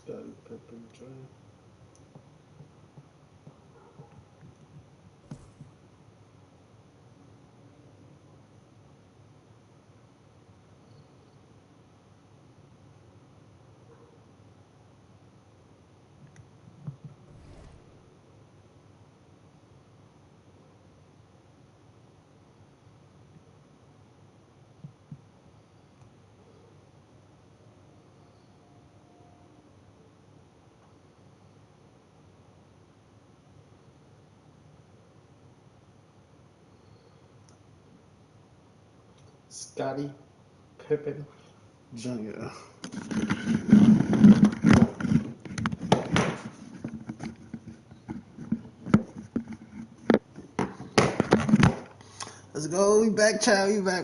Scottie Pippen train. Scottie Pippen Jr. Let's go. We back, child. We back.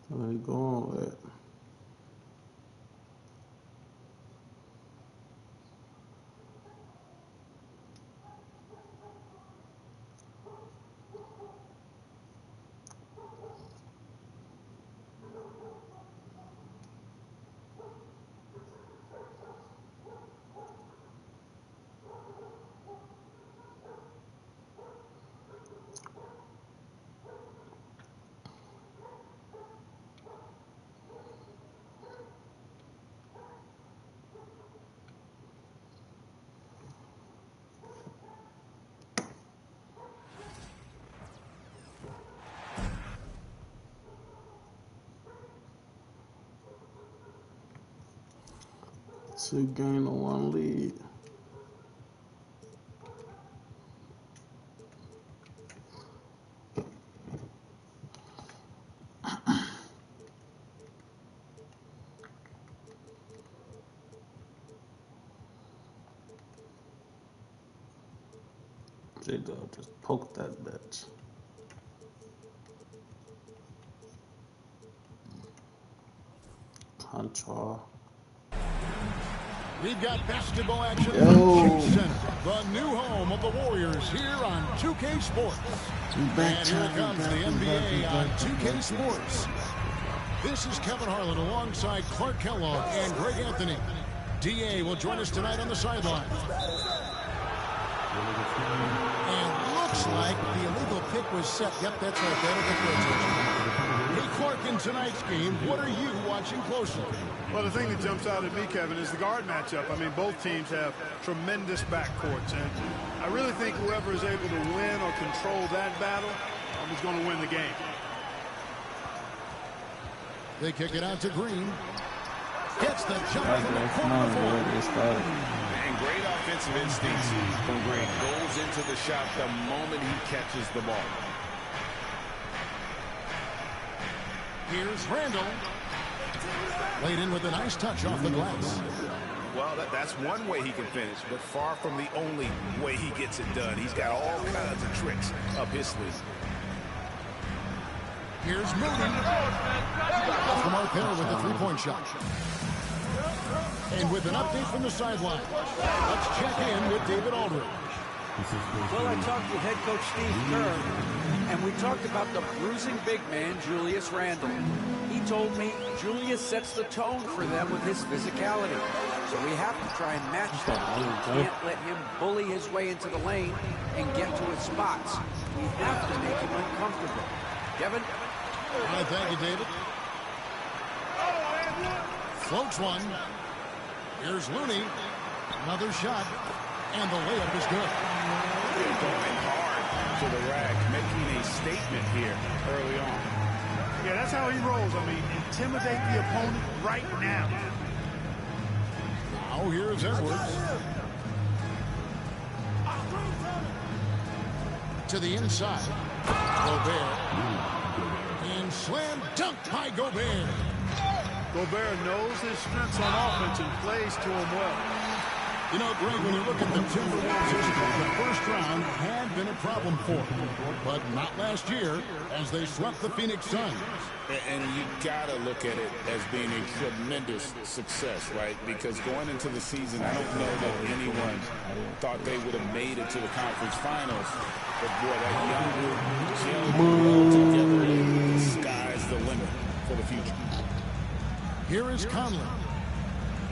Where you going with? Two game to one lead. J-Dub just poked that bitch. Contra. We've got basketball action from Chase Center, the new home of the Warriors here on 2K Sports. And here comes the NBA on 2K Sports. This is Kevin Harlan alongside Clark Kellogg and Greg Anthony. DA will join us tonight on the sideline. And looks like the illegal pick was set. Yep, that's right. That'll get good. Hey, Clark, in tonight's game, what are you watching closely? Well, the thing that jumps out at me, Kevin, is the guard matchup. I mean, both teams have tremendous backcourts, and I really think whoever is able to win or control that battle is going to win the game. They kick it out to Green. Gets the jump from the corner four. And great offensive instincts from Green. Goes into the shot the moment he catches the ball. Here's Randall. Laid in with a nice touch off the glass. Well, that's one way he can finish, but far from the only way he gets it done. He's got all kinds of tricks up his sleeve. Here's Moody. Off the mark there with the three-point shot. And with an update from the sideline, let's check in with David Aldridge. Well, I talked with head coach Steve Kerr, and we talked about the bruising big man, Julius Randle. He told me Julius sets the tone for them with his physicality. So we have to try and match that. We can't let him bully his way into the lane and get to his spots. We have to make him uncomfortable. Kevin? All right, thank you, David. Floats one. Here's Looney. Another shot. And the layup is good. Going hard to the rack, making a statement here early on. Yeah, that's how he rolls. I mean, intimidate the opponent right now. Now here's Edwards. To the inside. Gobert. And slam dunk by Gobert. Gobert knows his strengths on offense and plays to him well. You know, Greg, when you look at the Timberwolves history, the first round had been a problem for them, but not last year as they swept the Phoenix Suns. And you gotta look at it as being a tremendous success, right? Because going into the season, I don't know that anyone thought they would have made it to the conference finals. But boy, that young group gelled well together. The sky's the limit for the future. Here is Conley.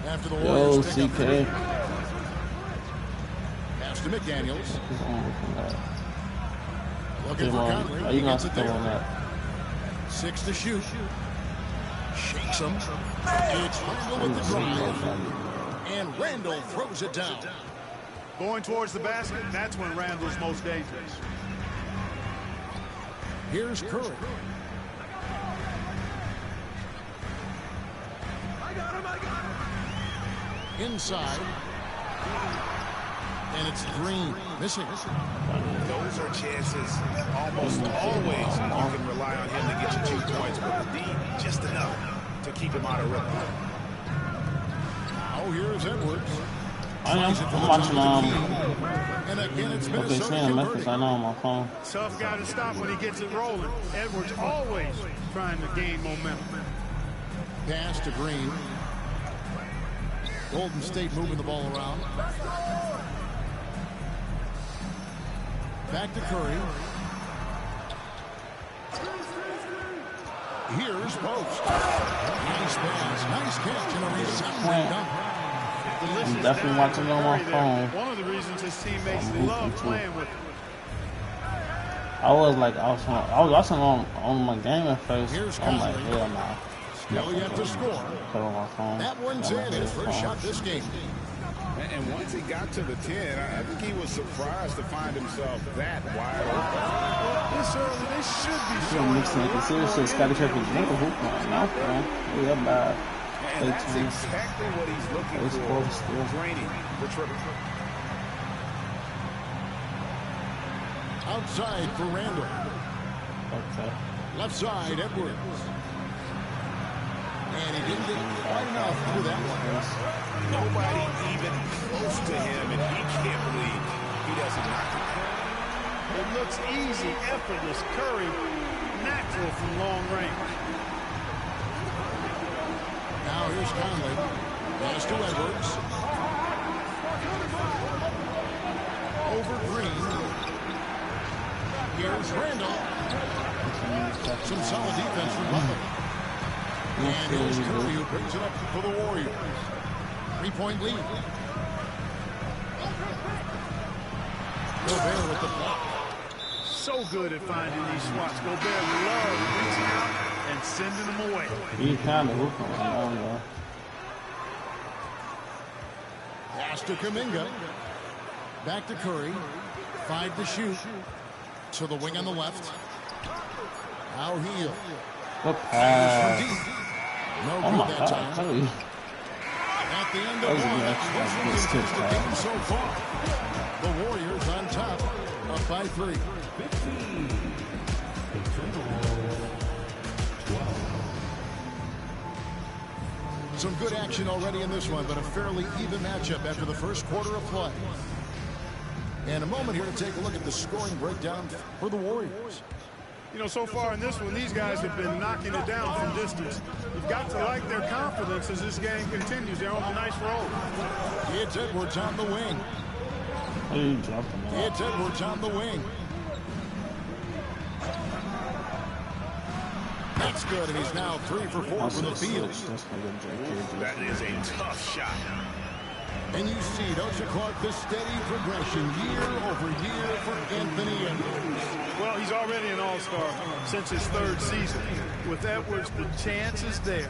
After the Warriors pick up three. Pass to McDaniels. Looking for Conley. He gets it there. 6 to shoot. Shakes him. It's Randall with the drive. And Randall throws it down. Going towards the basket, that's when Randall's most dangerous. Here's Curry. Inside. And it's Green. Missing. Those are chances almost always you can rely on him to get you 2 points, but the D, just enough to keep him out of rhythm. Oh, here's Edwards. I'm watching And again, it's been okay, saying Memphis, I know on my phone. Tough guy to stop when he gets it rolling. Edwards always trying to gain momentum. Pass to Green. Golden State moving the ball around. Back to Curry. Here's Post. Nice pass, nice catch, and a resounding dunk. I'm definitely watching it on my phone. One of the reasons his teammates love playing with him. I was watching on my game at first. Here's I'm like, Conley. hell nah. Still yet to score. Put it on my phone. That one's in, his first shot this game. And once he got to the 10, I think he was surprised to find himself that wide open. This early, they should be You're showing mixing it. Seriously, Scotty Pippen drink a hoop on. No, man. Yeah, bad. And that's exactly what he's looking for. Draining the triple. Outside for Randall. Okay. Left side, Edwards. And he didn't get quite enough through that one. Nobody even close to him, and he can't believe he doesn't knock it down. It looks easy, effortless. Curry, natural from long range. Now here's Conley. Pass to Edwards. Over Green. Here's Randall. Some solid defense from Butler. And here's Curry who brings it up for the Warriors. 3-point lead. Gobert with the block. So good at finding these spots. Gobert loves reaching out and sending them away. He kind of hooping on though. Pass to Kuminga. Back to Curry. 5 to shoot. To the wing on the left. Now Heel. Good pass. No Oh good my that God. time. Tell you. At the end of That was a one, good that's the pass. game so far. The Warriors on top, up by 3. Some good action already in this one, but a fairly even matchup after the first quarter of play. And a moment here to take a look at the scoring breakdown for the Warriors. You know, so far in this one, these guys have been knocking it down from distance. You've got to like their confidence as this game continues. They're on a nice roll. It's Edwards on the wing. He dropped him off. It's Edwards on the wing. That's good, and he's now 3 for 4 from the field. That is a tough shot. And you see, don't you, Clark, the steady progression year over year for Anthony Edwards. Well, he's already an all-star since his 3rd season. With Edwards, the chance is there.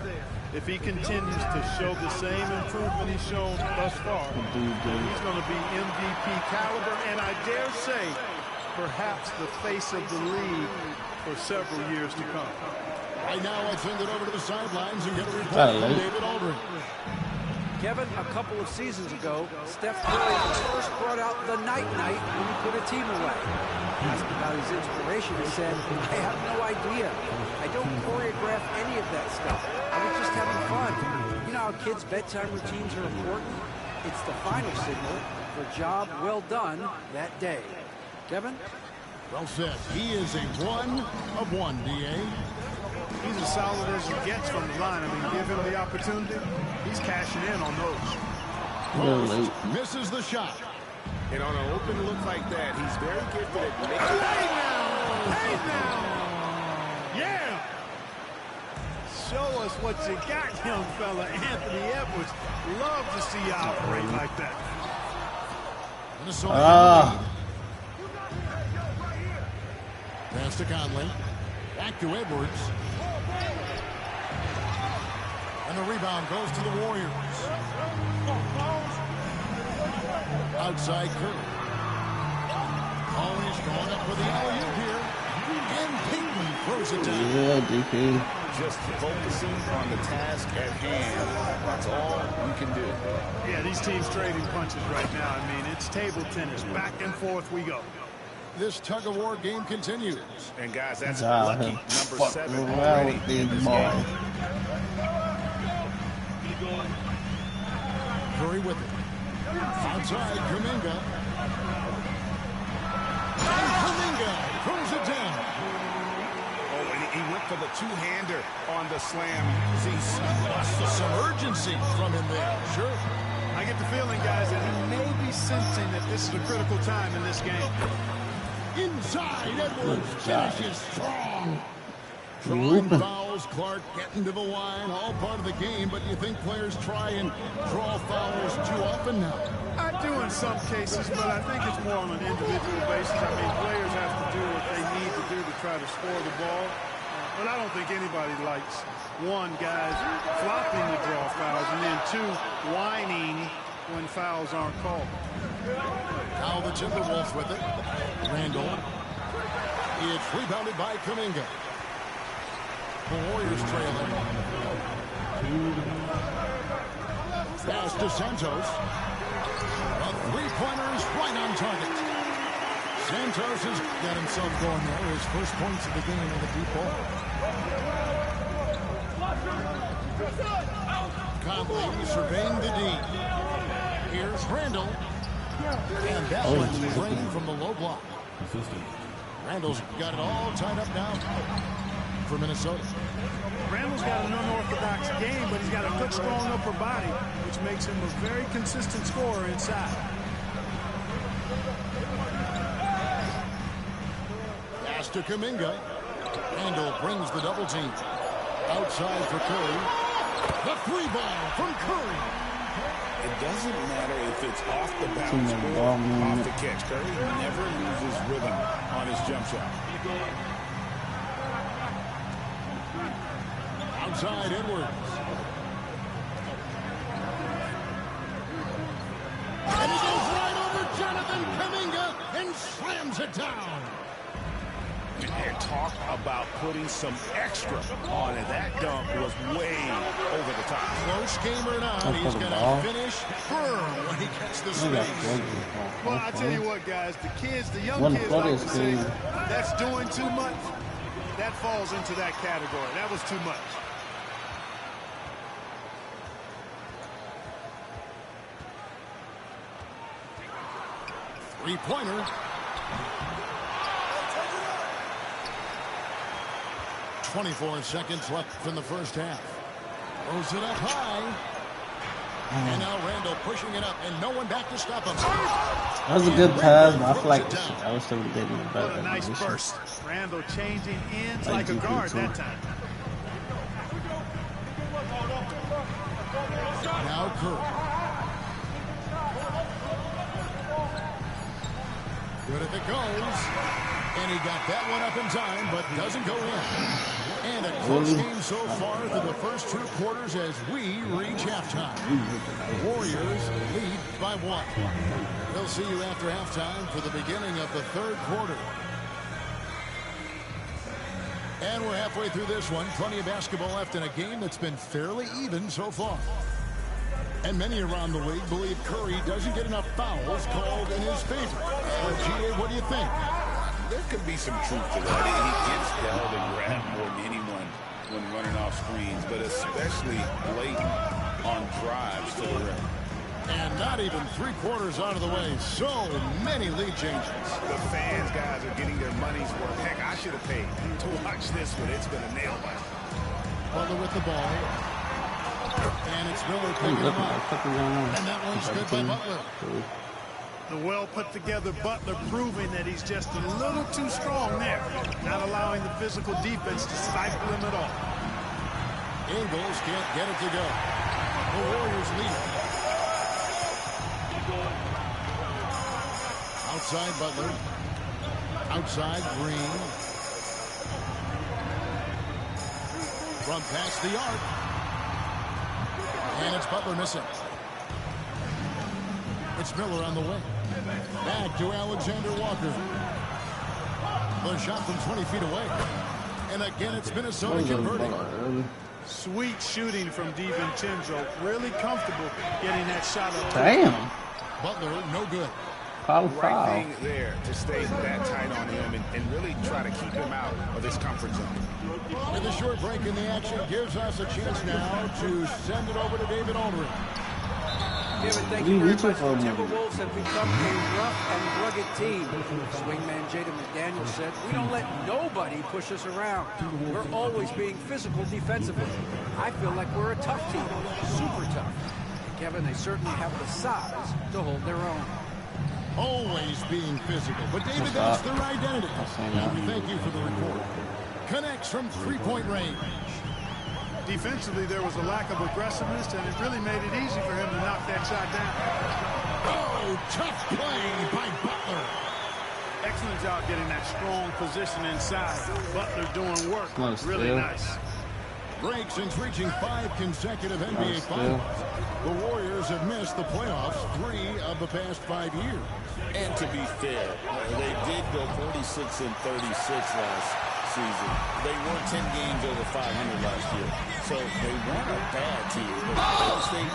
If he continues to show the same improvement he's shown thus far, he's going to be MVP caliber, and I dare say, perhaps the face of the league for several years to come. Right now, I send it over to the sidelines and get a report from David Aldridge. Kevin, a couple of seasons ago, Steph Curry first brought out the night-night when he put a team away. Asked about his inspiration, he said, I have no idea. I don't choreograph any of that stuff. I was just having fun. You know how kids' bedtime routines are important? It's the final signal for a job well done that day. Kevin? Well said. He is a 1 of 1, D.A. He's as solid as he gets from the line. I mean, give him the opportunity. He's cashing in on those. Post misses the shot. And on an open look like that, he's very gifted at making it. Hey now! Yeah! Show us what you got, young fella. Anthony Edwards. Love to see you operate like that. Pass to Conley. Back to Edwards. And the rebound goes to the Warriors. Outside Curry. Always going up for the alley-oop here. And Payton throws it down. Yeah, DP. Just focusing on the task at hand. That's all you can do. Yeah, these teams trading punches right now. I mean, it's table tennis. Back and forth we go. This tug-of-war game continues. And guys, that's lucky number 7 already in this game. Curry with it. Outside, Kuminga. And Kuminga throws it down. Oh, and he went for the two-hander on the slam. Using Some urgency from him there. Sure. I get the feeling, guys, that he may be sensing that this is a critical time in this game. Inside, Edwards finishes strong. Drawing fouls, Clark getting to the line, all part of the game, but you think players try and draw fouls too often now? I do in some cases, but I think it's more on an individual basis. I mean, players have to do what they need to do to try to score the ball. But I don't think anybody likes, one, guys flopping to draw fouls, and then two, whining when fouls aren't called. Now the Timberwolves with it. Randall. It's rebounded by Kuminga. The Warriors trailing. Pass to Santos. A three-pointer is right on target. Santos has got himself going there. His first points of the game on the deep ball. Conley surveying the D. Here's Randall. And that one's drained from the low block. Randall's got it all tied up now for Minnesota. Randall's got an unorthodox game, but he's got a good, strong upper body, which makes him a very consistent scorer inside. Pass to Kuminga. Randall brings the double team. Outside for Curry. The three ball from Curry. It doesn't matter if it's off the bounce or off the catch. Curry never loses rhythm on his jump shot. Outside Edwards. And he goes right over Jonathan Kuminga and slams it down. And talk about putting some extra on it. That dunk was way over the top. Close game or not, he's going to finish firm when he gets the space. Well, I tell you what, guys, the young kids like to say, that's doing too much. That falls into that category. That was too much. Three-pointer. 24 seconds left in the first half. Throws it up high. And now Randall pushing it up, and no one back to stop him. That was a good pass, but I feel like I was still getting better. What a nice burst. Randall changing ends like a guard that time. Now Curry. Good if it goes. And he got that one up in time, but doesn't go in. And a close game so far through the first two quarters as we reach halftime. The Warriors lead by 1. We'll see you after halftime for the beginning of the third quarter. And we're halfway through this one. Plenty of basketball left in a game that's been fairly even so far. And many around the league believe Curry doesn't get enough fouls called in his favor. G.A., what do you think? There could be some truth to that. He gets held and grabbed more than anyone when running off screens, but especially late on drives to the rim. And not even 3/4 out of the way. So many lead changes. The fans, guys, are getting their money's worth. Heck, I should have paid to watch this one. It's been a nail biter. Butler with the ball. And it's Miller picking him up. And that one's good by Butler. The well-put-together Butler proving that he's just a little too strong there, not allowing the physical defense to stifle him at all. Ingles can't get it to go. The Warriors lead. Outside Butler. Outside Green. From past the arc. And it's Butler missing. It's Miller on the way. Back to Alexander Walker. The shot from 20 feet away. And again, it's Minnesota converting. Sweet shooting from DiVincenzo. Really comfortable getting that shot up. Damn. Butler, no good. Right thing there to stay that tight on him and really try to keep him out of this comfort zone. And the short break in the action gives us a chance now to send it over to David Aldridge. David, thank you very much. The Timberwolves have become a rough and rugged team. Swingman Jaden McDaniels said, "We don't let nobody push us around. We're always being physical defensively. I feel like we're a tough team, super tough." And Kevin, they certainly have the size to hold their own. Always being physical, but David, that's their identity. Thank you for the report. Connects from three-point range. Defensively, there was a lack of aggressiveness, and it really made it easy for him to knock that shot down. Oh, tough play by Butler. Excellent job getting that strong position inside. Butler doing work. Really nice. Break since reaching 5 consecutive NBA finals. The Warriors have missed the playoffs 3 of the past 5 years. And to be fair, they did go 46 and 36 last season. They were 10 games over 500 last year. So they weren't a bad team. But Golden State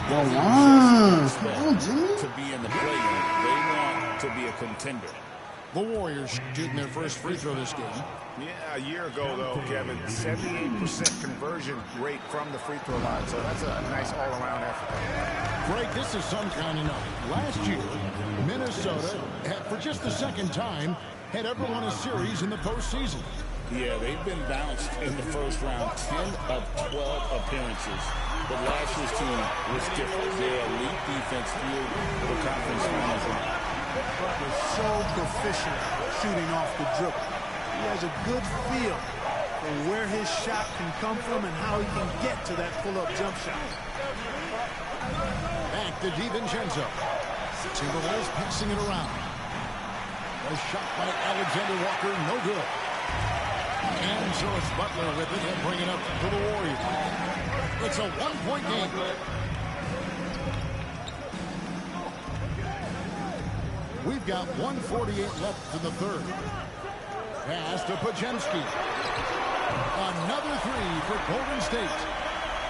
doesn't to be in the play-in. They want to be a contender. The Warriors shooting their first free throw this game. Yeah, a year ago, though, Kevin, 78% conversion rate from the free throw line. So that's a nice all-around effort. Greg, this is some kind of night. Last year, Minnesota, for just the second time, had ever won a series in the postseason. Yeah, they've been bounced in the first round, 10 of 12 appearances. But last year's team was different. Their elite defense fueled the conference finals. Butler's so proficient shooting off the dribble. He has a good feel for where his shot can come from and how he can get to that pull-up jump shot. Back to DiVincenzo. Timberwolves passing it around. A shot by Alexander Walker, no good. And so it's Butler with it and bring it up to the Warriors. It's a one-point game. We've got 1:48 left in the third. Pass to Pajemski. Another three for Golden State.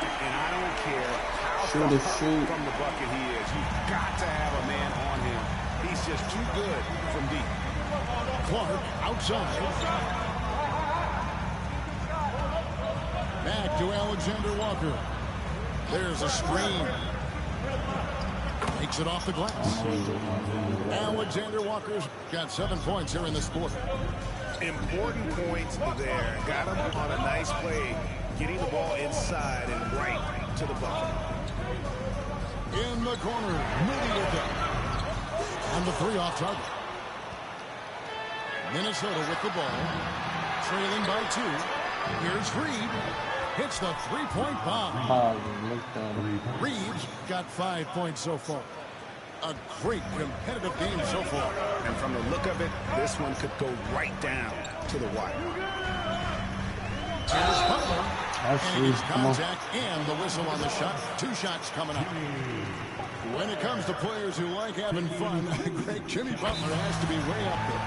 And I don't care how far from the bucket he is. You've got to have a man on him. He's just too good from deep. Clark outside. Back to Alexander Walker. There's a screen. Takes it off the glass. Alexander Walker's got 7 points here in this quarter. Important points there. Got him on a nice play, getting the ball inside and right to the bucket. In the corner, Moody with it. On the 3 off target. Minnesota with the ball. Trailing by 2. Here's Reed. Hits the three-point bomb. Reeves got 5 points so far. A great competitive game so far. And from the look of it, this one could go right down to the wire. Here's Butler. And it's contact and the whistle on the shot. 2 shots coming up. When it comes to players who like having fun, Greg, Jimmy Butler has to be way up there.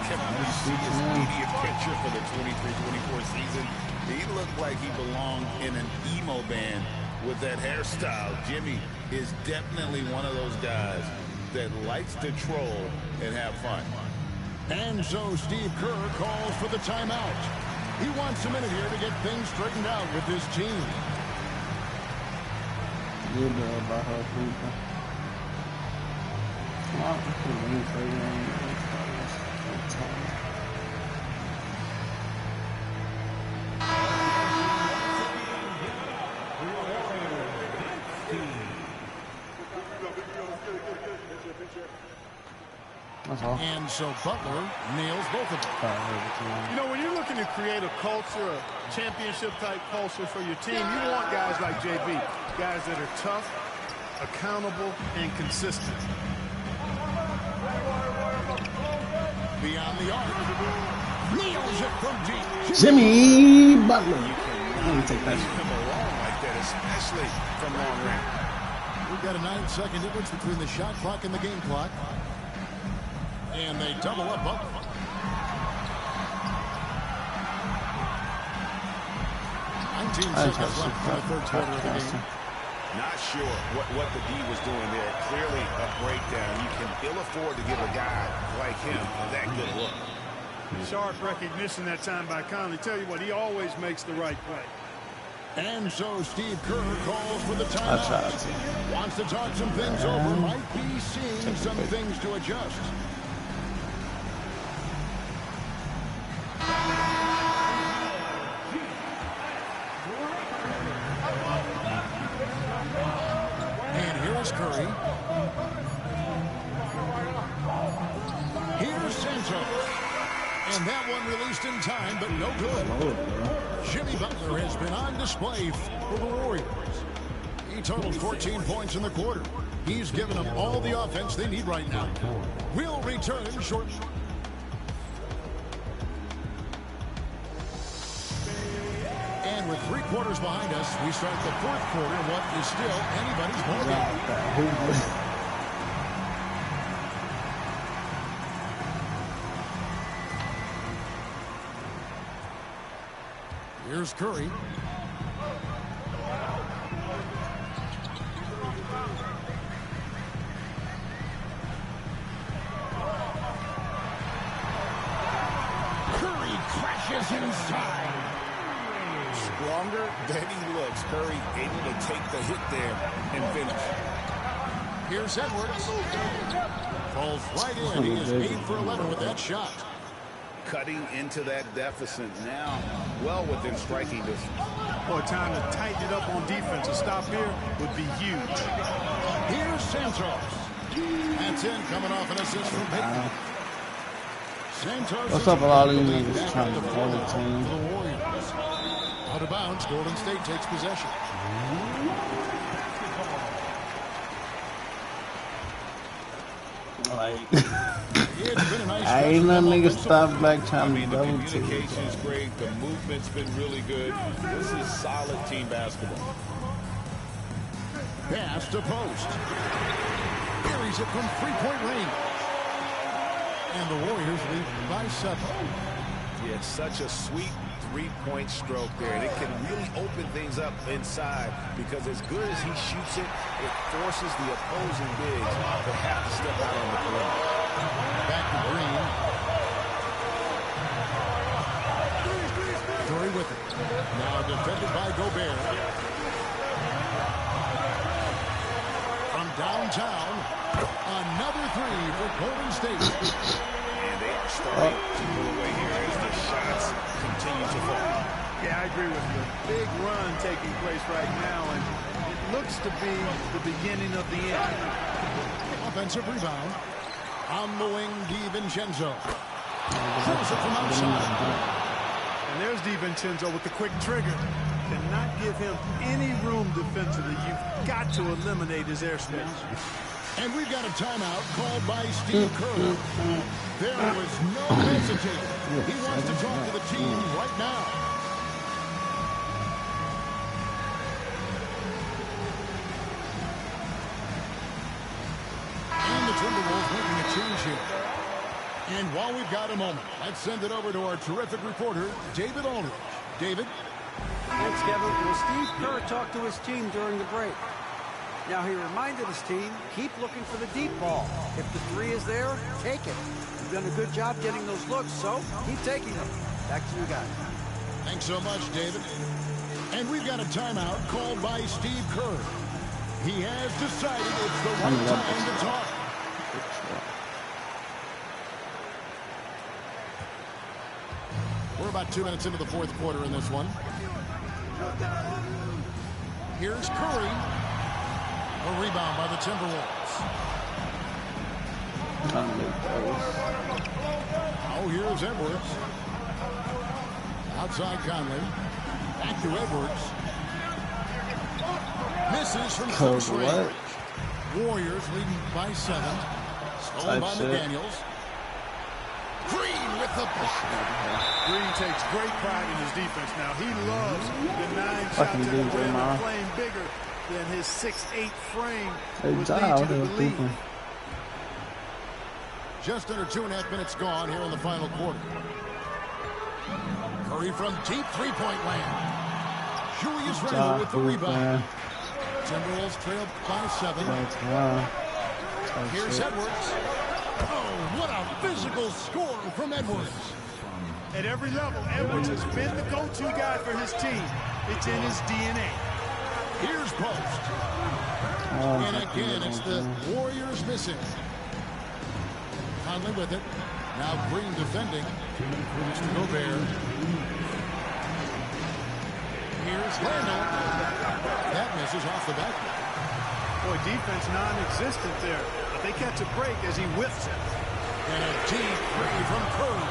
Can you see his media picture for the 23-24 season? He looked like he belonged in an emo band with that hairstyle. Jimmy is definitely one of those guys that likes to troll and have fun. And so Steve Kerr calls for the timeout. He wants a minute here to get things straightened out with his team. And so Butler nails both of them. You know, when you're looking to create a culture, a championship-type culture for your team, you want guys like JB, guys that are tough, accountable, and consistent. Beyond the arc. Nails it from deep. Jimmy Butler. You can take that along like that, especially from long range. We've got a 9-second difference between the shot clock and the game clock. And they double up Butler. 19 seconds left in the third quarter of the game. Not sure what the D was doing there. Clearly a breakdown. You can ill afford to give a guy like him that good look. Sharp recognition that time by Conley. Tell you what, he always makes the right play. And so Steve Kerr calls for the timeout. Wants to talk some things over. Might be seeing some things to adjust. And here is Curry. Here's Santos. And that one released in time, but no good. Jimmy Butler has been on display for the Warriors. He totaled 14 points in the quarter. He's given them all the offense they need right now. We'll return shortly. And with 3 quarters behind us, we start the fourth quarter of what is still anybody's ballgame. Here's Curry. Curry crashes inside. Stronger than he looks. Curry able to take the hit there and finish. Here's Edwards. Falls right in. He is 8 for 11 with that shot. Cutting into that deficit now, well within striking distance. Boy, time to tighten it up on defense. A stop here would be huge. Here's Santos. That's in, coming off an assist from Payton. Santos. What's up with all these niggas trying to pull the team? The Warriors. Out of bounds, Golden State takes possession. Like, I ain't no nigga stop Black China. The communication's great. The movement's been really good. This is solid team basketball. Pass to post. Carries it from 3-point range. And the Warriors lead by 7. Yeah, it's such a sweet 3-point stroke there, and it can really open things up inside because as good as he shoots it, it forces the opposing bigs to have to step out on the perimeter. Back to Green. Curry with it. Now defended by Gobert. From downtown, another 3 for Golden State. And they are starting to move away here as the shots continue to fall. Yeah, I agree with you. Big run taking place right now, and it looks to be the beginning of the end. Offensive rebound. On the wing, DiVincenzo. Shoots it from outside. And there's DiVincenzo with the quick trigger. Cannot give him any room defensively. You've got to eliminate his airspace. And we've got a timeout called by Steve Kerr. There was no hesitating. He wants to talk to the team right now. And the Timberwolves making a change here. And while we've got a moment, let's send it over to our terrific reporter, David Aldridge. David? Thanks, Kevin. Well, Steve Kerr talked to his team during the break. Now, he reminded his team, keep looking for the deep ball. If the 3 is there, take it. You've done a good job getting those looks, so keep taking them. Back to you guys. Thanks so much, David. And we've got a timeout called by Steve Kerr. He has decided it's the right time to talk. We're about 2 minutes into the fourth quarter in this one. Here's Curry. A rebound by the Timberwolves. Oh, here's Edwards. Outside Conley. Back to Edwards. Misses from close range. Warriors leading by 7. Stolen by McDaniels. Green with the block. Green takes great pride in his defense now. He loves the 9 shots at the rim and playing bigger than his 6'8" frame would lead you to believe. Just under 2.5 minutes gone here in the final quarter. Curry from deep three-point land. Julius Randle with the rebound. Timberwolves trailed by 7. Here's Edwards. Oh, what a physical score from Edwards. At every level, Edwards has been the go-to guy for his team. It's in his DNA. Here's Post. And again, it's the Warriors missing. Conley with it. Now Green defending. Mr. Gobert. Here's Randle. That misses off the back. Boy, defense non-existent there. But they catch a break as he whiffs it. And a deep three from Curry.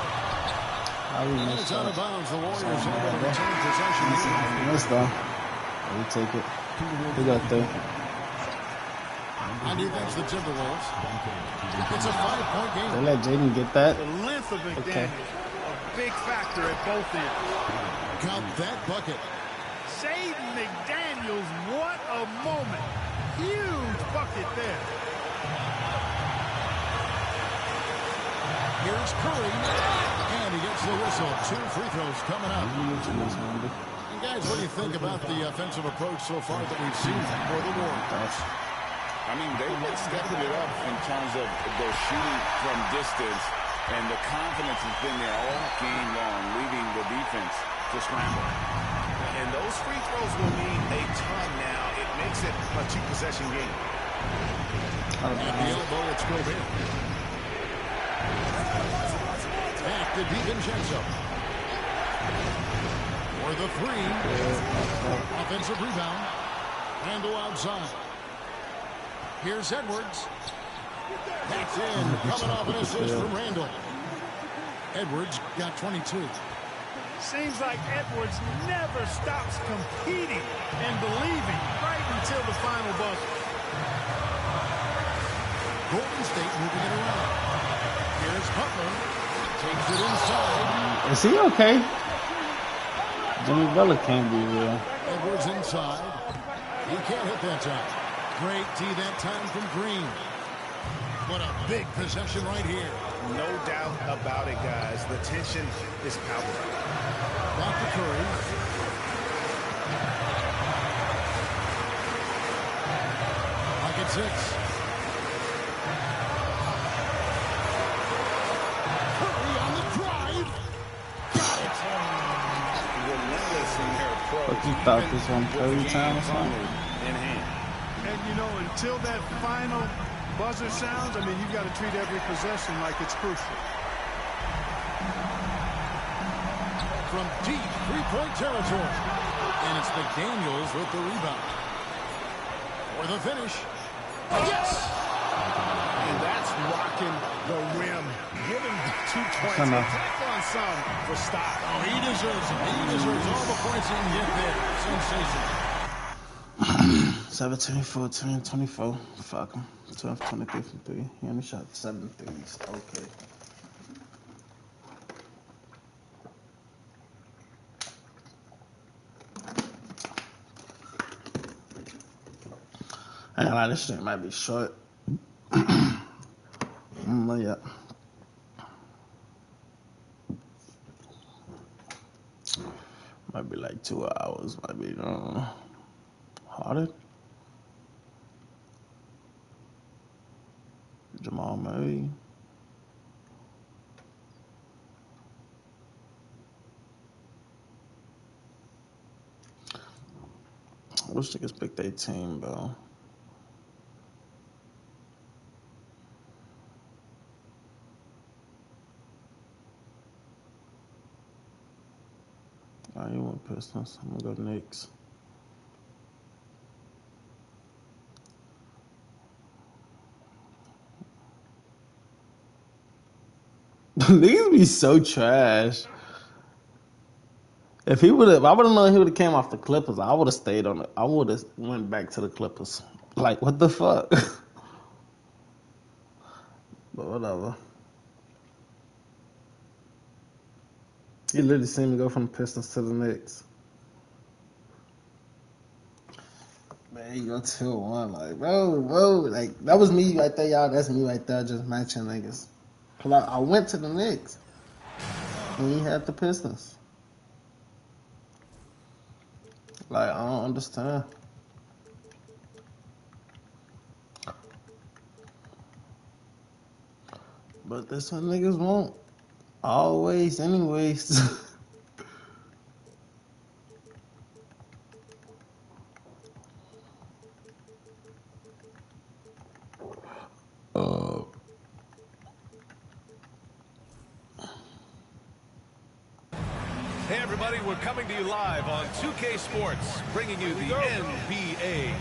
It's out of bounds. The Warriors able to return possession. Nice though. We take it. We got there. On defense, the Timberwolves. It's a 5-point game. They let Jaden get that. The length of McDaniels, a big factor at both ends. Got that bucket. Jaden McDaniels, what a moment. Huge bucket there. Here's Curry. And he gets the whistle. 2 free throws coming up. And guys, what do you think about the offensive approach so far that we've seen for the Warriors? I mean, they've been stepping it up in terms of their shooting from distance, and the confidence has been there all game long, leaving the defense to scramble. And those free throws will mean a ton now. It makes it a 2-possession game. At the elbow, it's Gobert. Back to DiVincenzo. For the 3. Offensive rebound. Randle outside. Here's Edwards. That's in. Coming off an assist from Randle. Edwards got 22. Seems like Edwards never stops competing and believing right until the final buzzer. Golden State moving it around. Here's Butler. Takes it inside. Is he okay? Jimmy Butler can't be real. Edwards inside. He can't hit that time. Great D that time from Green. What a big possession right here. No doubt about it, guys. The tension is palpable. Back to Curry. Pocket 6. Curry on the drive. Got it. Relentless in their approach. What you thought this one Curry time or something? In hand. And, you know, until that final buzzer sounds, I mean, you've got to treat every possession like it's crucial. From deep three-point territory. And it's McDaniels with the rebound. For the finish. Yes! And that's rocking the rim. Give him 2 points. Attack on some for stop. Oh, he deserves it. He deserves all the points he can get there. Sensational. 17, 14, 24. Fuck him. 12, 23 from 3. He only shot 7 threes. Okay. I ain't gonna lie, this shit might be short. Yeah. Might be like 2 hours. Might be, harder. Jamal Murray. I wish they could pick their team, bro. Alright, you want Pistons. I'm gonna go Knicks. Niggas be so trash. If I would have known he would have came off the Clippers, I would have stayed on it. I would have went back to the Clippers. Like, what the fuck? But whatever. You literally seen me go from the Pistons to the Knicks. Man, you go 2-1. Like, bro. Like, that was me right there, y'all. That's me right there, just matching niggas. Cause I went to the Knicks. And he had the Pistons. Like, I don't understand. But that's what niggas want. Always, anyways. Hey everybody, we're coming to you live on 2K Sports, bringing you the NBA.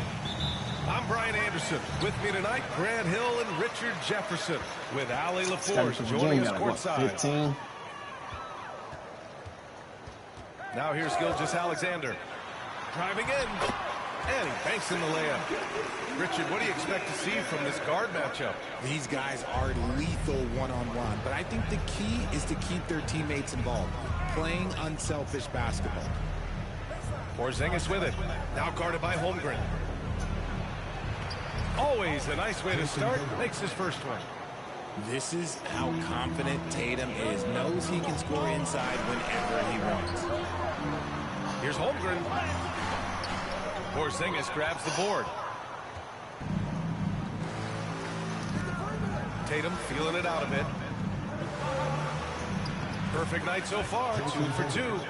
I'm Brian Anderson. With me tonight, Grant Hill and Richard Jefferson, with Allie LaForce joining us courtside. Now here's Gilgeous-Alexander, driving in, and he banks in the layup. Richard, what do you expect to see from this guard matchup? These guys are lethal one-on-one, but I think the key is to keep their teammates involved, playing unselfish basketball. Porzingis with it, now guarded by Holmgren. Always a nice way to start, makes his first one. This is how confident Tatum is. Knows he can score inside whenever he wants. Here's Holmgren. Porzingis grabs the board. Tatum feeling it out a bit. Perfect night so far, 2 for 2.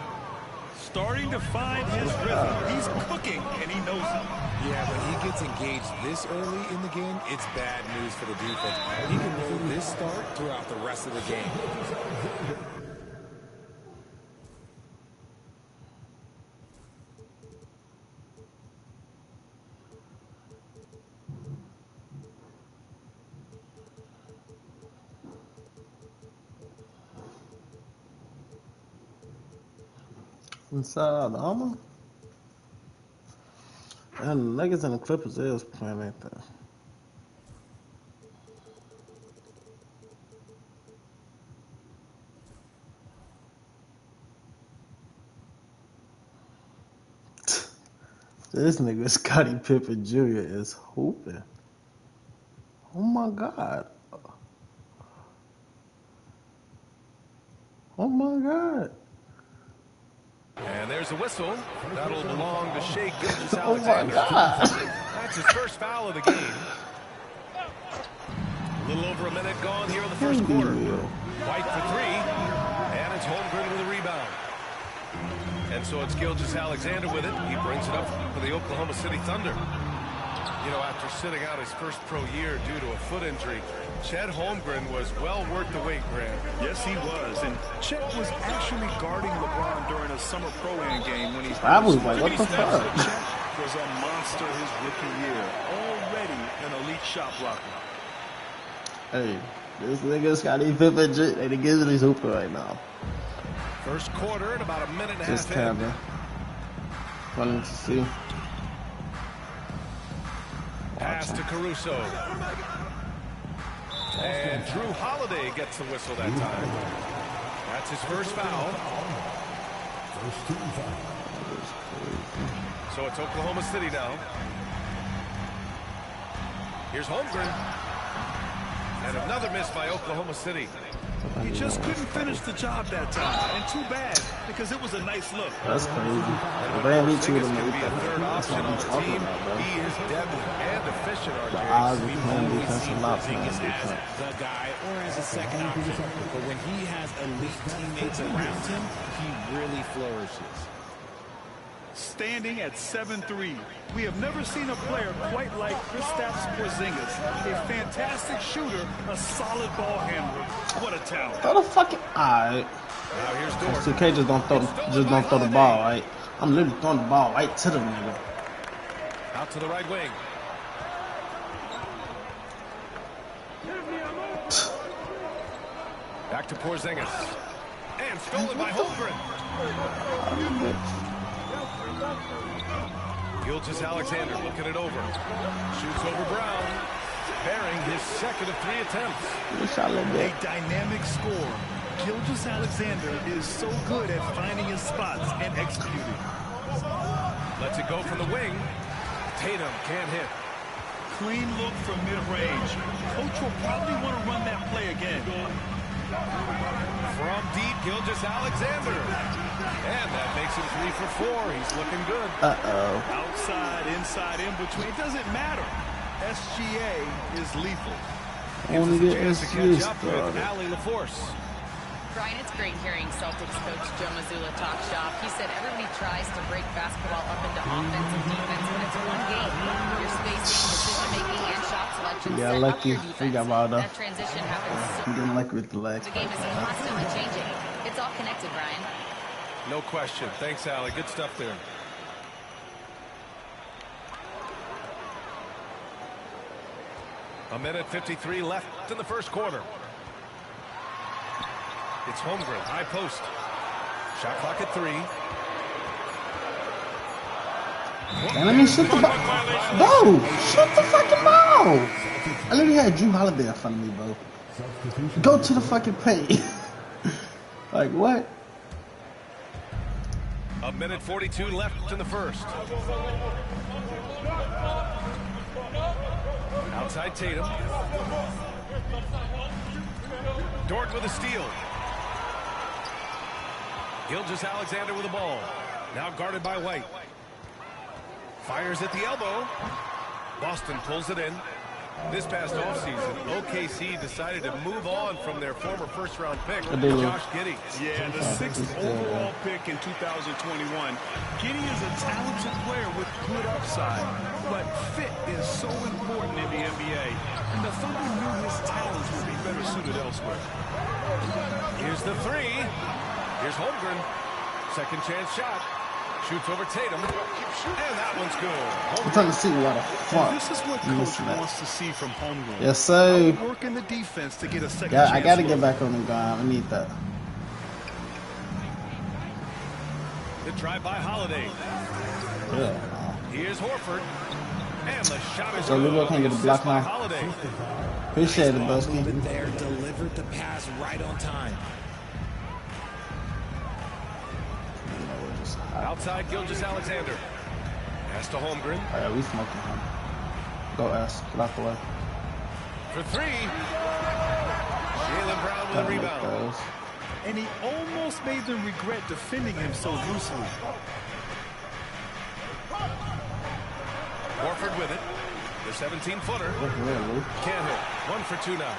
Starting to find his rhythm. He's cooking, and he knows it. Yeah, when he gets engaged this early in the game, it's bad news for the defense. He can roll this start throughout the rest of the game. Inside the armor? And the Nuggets and the Clippers, they was playing like that. This nigga Scottie Pippen Jr. is hooping. Oh my God. Oh my God. And there's a whistle. That'll belong to Shai Gilgeous-Alexander. Oh my God. That's his first foul of the game. A little over a minute gone here in the first quarter. White for 3. And it's Holmgren with a rebound. And so it's Gilgeous-Alexander with it. He brings it up for the Oklahoma City Thunder. You know, after sitting out his first pro year due to a foot injury, Chet Holmgren was well worth the wait, Grant. Yes, he was. And Chet was actually guarding LeBron during a summer pro-am game when he... I was like, what the fuck? Chet was a monster his rookie year. Already an elite shot blocker. Hey, this nigga Scottie Pippen Jr. They give his hooper right now. First quarter and about a minute and a Just half kind in. of funny to see. Pass to Caruso. And Drew Holiday gets the whistle that time. That's his first foul. So it's Oklahoma City now. Here's Holmgren. And another miss by Oklahoma City. He just couldn't finish the job that time. And too bad, because it was a nice look. That's crazy. And They ain't Porzingis to can them. be a third option on the talking team. about, bro. He is deadly and efficient, The odds RJ. of playing defense and not playing Porzingis as defense. the guy or as a second option. But when he has elite teammates around him, he really flourishes. Standing at 7'3", we have never seen a player quite like Kristaps Porzingis. A fantastic shooter, a solid ball handler. What a talent. What the fuck? Alright. Now here's Dort. 2K just don't throw the ball, right? I'm literally throwing the ball right to the nigga. Out to the right wing. Back to Porzingis. And stolen by Holmgren. Gilgeous-Alexander looking it over. Shoots over Brown. Bearing his second of 3 attempts. A dynamic score. Gilgeous-Alexander is so good at finding his spots and executing. Lets it go from the wing. Tatum can't hit. Clean look from mid-range. Coach will probably want to run that play again. From deep, Gilgeous-Alexander. And that makes him 3 for 4. He's looking good. Outside, inside, in between. It doesn't matter. SGA is lethal. Gives us a chance to catch up with Allie LaForce. Brian, it's great hearing Celtics coach Joe Mazzulla talk shop. He said everybody tries to break basketball up into offense and defense, but it's one game. Your spacing, decision-making, and shot selection Yeah, set lucky. up your We got defense. ball though. That transition happens so I'm getting lucky with the legs. the game is constantly changing. It's all connected, Brian. No question. Thanks, Allie. Good stuff there. A minute 53 left in the first quarter. It's Holmgren, high post. Shot clock at 3. And let me shoot the ball. Bro, shoot the fucking ball. I literally had Drew Holiday in front of me, bro. Go to the fucking paint. Like, what? A minute 42 left in the first. Outside Tatum. Dort with a steal. Gilgeous-Alexander with the ball. Now guarded by White. Fires at the elbow. Boston pulls it in. This past offseason, OKC decided to move on from their former first-round pick, Josh Giddey. Yeah, the 6th overall pick in 2021. Giddey is a talented player with good upside, but fit is so important in the NBA, and the Thunder knew his talents would be better suited elsewhere. Here's the 3. Here's Holmgren. Second chance shot. Shoots over Tatum. And that one's good. I'm trying to see what the fuck. This is what Coach wants to see from Holmgren. Yes, sir. Working the defense to get a second Yeah, chance. I gotta get back on the ground. I need that. The drive by Holiday. Yeah. Here's Horford. And the shot is So we good. can't get a block now. Holiday. Appreciate it, Busky. There, delivered the pass right on time. Outside Gilgeous-Alexander. Pass to Holmgren. All right, we smoking him. Go S. Get out the way. For 3. Jaylen Brown with a rebound. And he almost made them regret defending him so loosely. Horford with it. The 17-footer. Can't hit. 1 for 2 now.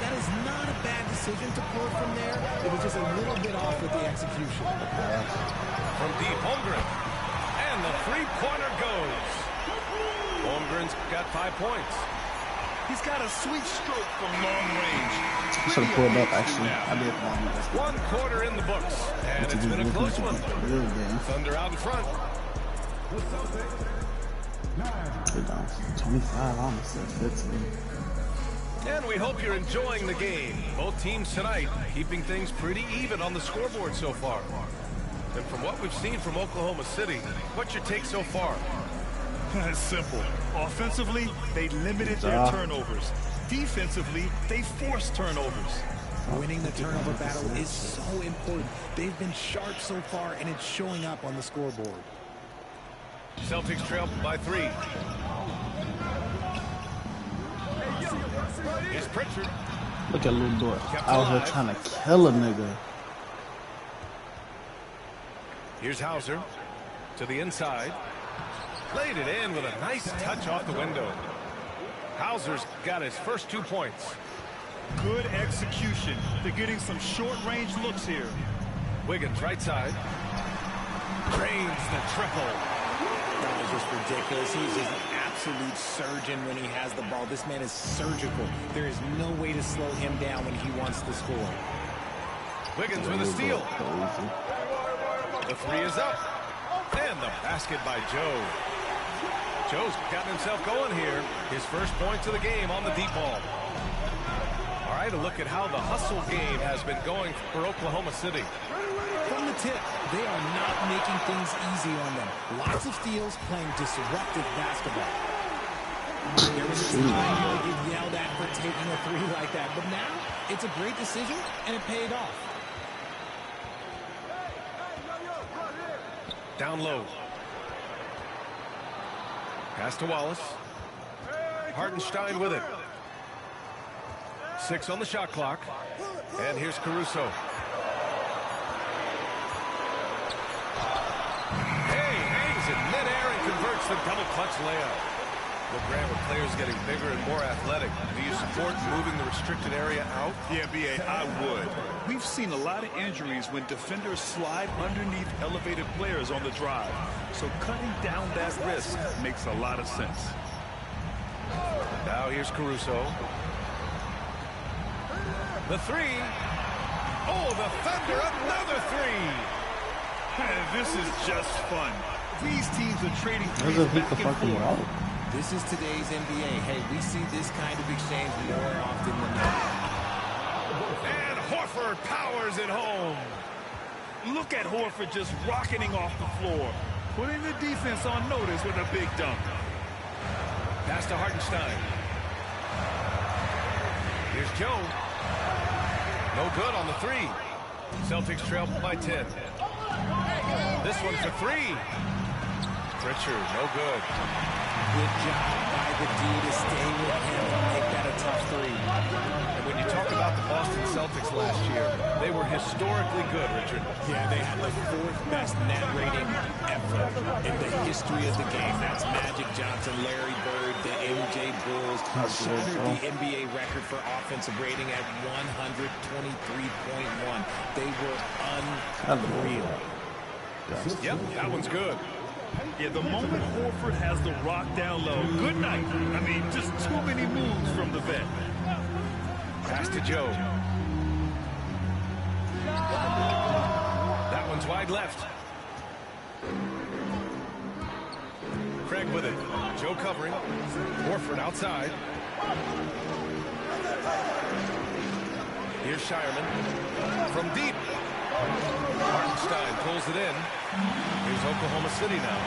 That is not a bad decision to pull it from there. It was just a little bit off with the execution. From deep, Holmgren. And the 3-pointer goes. Holmgren's got 5 points. He's got a sweet stroke from long range. I should have pulled up, actually. I did one. 1 quarter in the books. And it's been a close one. Thunder out in front. We're down 25, honestly. 15. And we hope you're enjoying the game. Both teams tonight keeping things pretty even on the scoreboard so far. And from what we've seen from Oklahoma City, what's your take so far? It's simple. Offensively, they limited their turnovers. Defensively, they forced turnovers. Winning the turnover battle is so important. They've been sharp so far, and it's showing up on the scoreboard. Celtics trail by 3. Here's Pritchard. Look at Lil Dort. I was here trying to kill a nigga. Here's Hauser to the inside. Laid it in with a nice touch off the window. Hauser's got his first 2 points. Good execution. They're getting some short-range looks here. Wiggins right side. Drains the triple. That was just ridiculous. He's just an absolute surgeon when he has the ball. This man is surgical. There is no way to slow him down when he wants to score. Wiggins with a steal. The three is up. And the basket by Joe. Joe's gotten himself going here. His first points of the game on the deep ball. All right, a look at how the hustle game has been going for Oklahoma City. From the tip, they are not making things easy on them. Lots of steals, playing disruptive basketball. There was a time you would get yelled at for taking a three like that, but now it's a great decision, and it paid off. Down low. Pass to Wallace. Hartenstein with it. 6 on the shot clock. And here's Caruso. Hey, hangs in midair and converts the double clutch layup. Look, Grant, with players getting bigger and more athletic, do you support moving the restricted area out? Yeah, B.A., I would. We've seen a lot of injuries when defenders slide underneath elevated players on the drive. So cutting down that risk makes a lot of sense. Now here's Caruso. The three. Oh, the Thunder, another three. And this is just fun. These teams are trading threes back and forth. This is today's NBA. Hey, we see this kind of exchange more often than not. And Horford powers it home. Look at Horford just rocketing off the floor, putting the defense on notice with a big dunk. Pass to Hartenstein. Here's Joe. No good on the three. Celtics trail by 10. This one for three. Pritchard, no good. Good job by the D to stay with him and make that a tough three. And when you talk about the Boston Celtics last year, they were historically good, Richard. Yeah, they had the 4th best net rating ever in the history of the game. That's Magic Johnson, Larry Bird, the MJ Bulls, shattered the NBA record for offensive rating at 123.1. They were unreal. Yep, that one's good. Yeah, the moment Horford has the rock down low, good night. I mean, just too many moves from the vet. Pass to Joe. That one's wide left. Craig with it. Joe covering. Horford outside. Here's Shireman. From deep. Hartenstein pulls it in. Here's Oklahoma City now.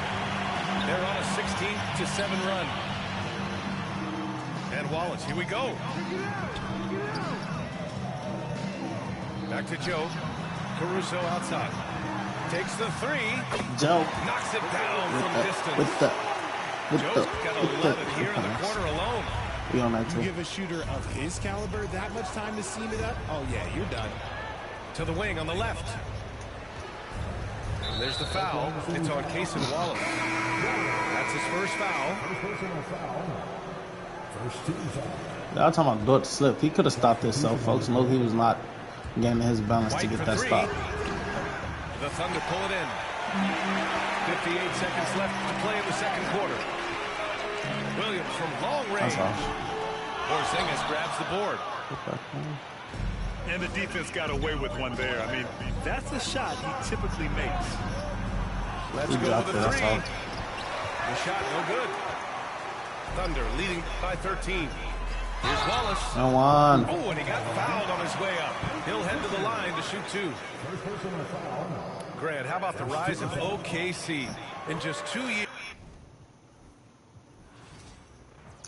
They're on a 16-7 run. And Wallace, here we go. Back to Joe. Caruso outside. Takes the three. Joe. Knocks it down from distance. Joe's got 11 here in the quarter alone. You give a shooter of his caliber that much time to seam it up? Oh, yeah, you're done. To the wing on the left. And there's the foul. It's on Casey Wallace. That's his first foul. Y'all talking about Dort slip. He could have stopped himself, folks. No, he was not gaining his balance to get that stop. The Thunder pull it in. 58 seconds left to play in the second quarter. Williams from long range. Porzingis grabs the board. And the defense got away with one there. I mean, that's a shot he typically makes. Let's go with the three. The shot, no good. Thunder leading by 13. Here's Wallace. No one. Oh, and he got fouled on his way up. He'll head to the line to shoot two. Grant, how about the rise of OKC in just 2 years?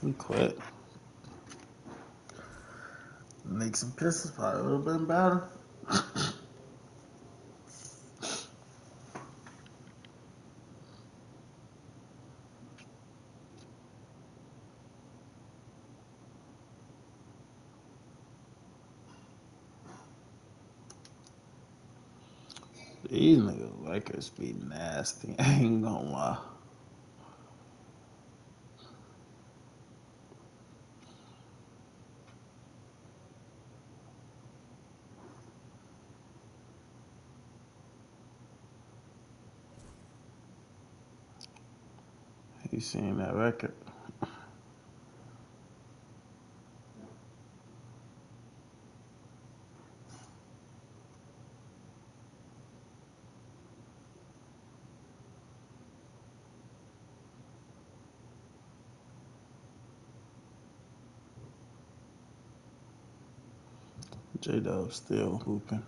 He quit. Make some pisses probably would have been better. These niggas Lakers be nasty. I ain't gonna lie. You seen that record? J-Dub still hooping.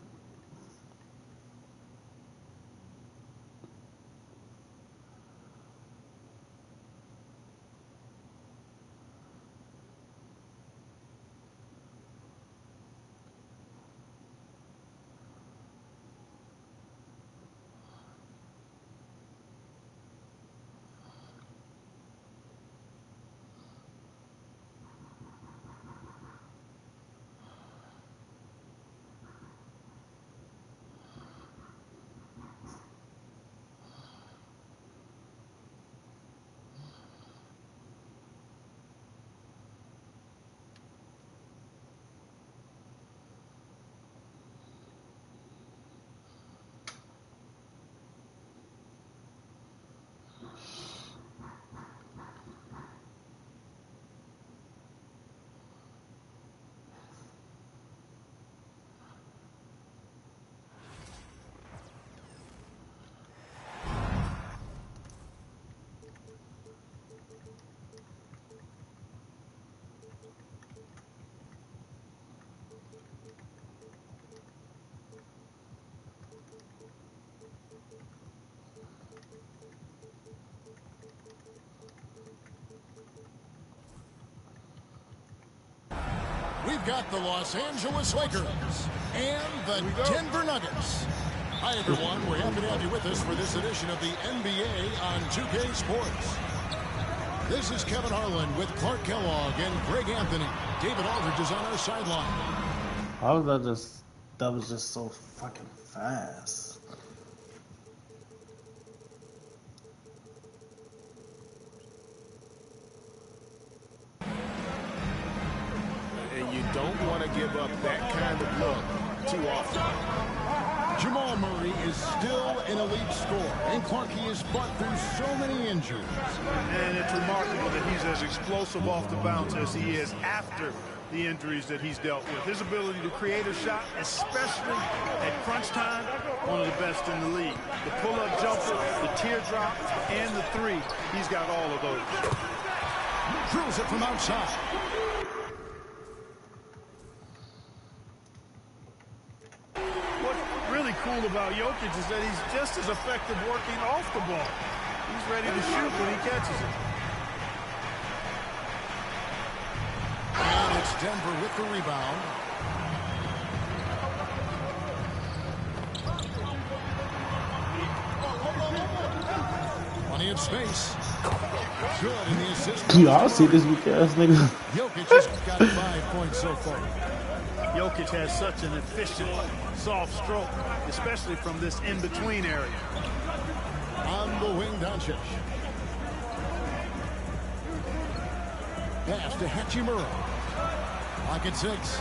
We've got the Los Angeles Lakers and the Denver Nuggets. Hi, everyone. We're happy to have you with us for this edition of the NBA on 2K Sports. This is Kevin Harlan with Clark Kellogg and Greg Anthony. David Aldridge is on our sideline. How was that was just so fucking fast. And you don't want to give up that kind of look too often. Jamal Murray is still an elite scorer, and Clark, he has fought through so many injuries. And it's remarkable that he's as explosive off the bounce as he is after the injuries that he's dealt with. His ability to create a shot, especially at crunch time, one of the best in the league. The pull-up jumper, the teardrop, and the three, he's got all of those. Drills it from outside. Cool about Jokic is that he's just as effective working off the ball. He's ready to shoot when he catches it. And it's Denver with the rebound. Plenty of space. Good in the assist. Y'all see this weak ass nigga. Jokic has got 5 points so far. Jokic has such an efficient, soft stroke, especially from this in-between area. On the wing, Doncic. Pass to Hachimura. Lock at 6.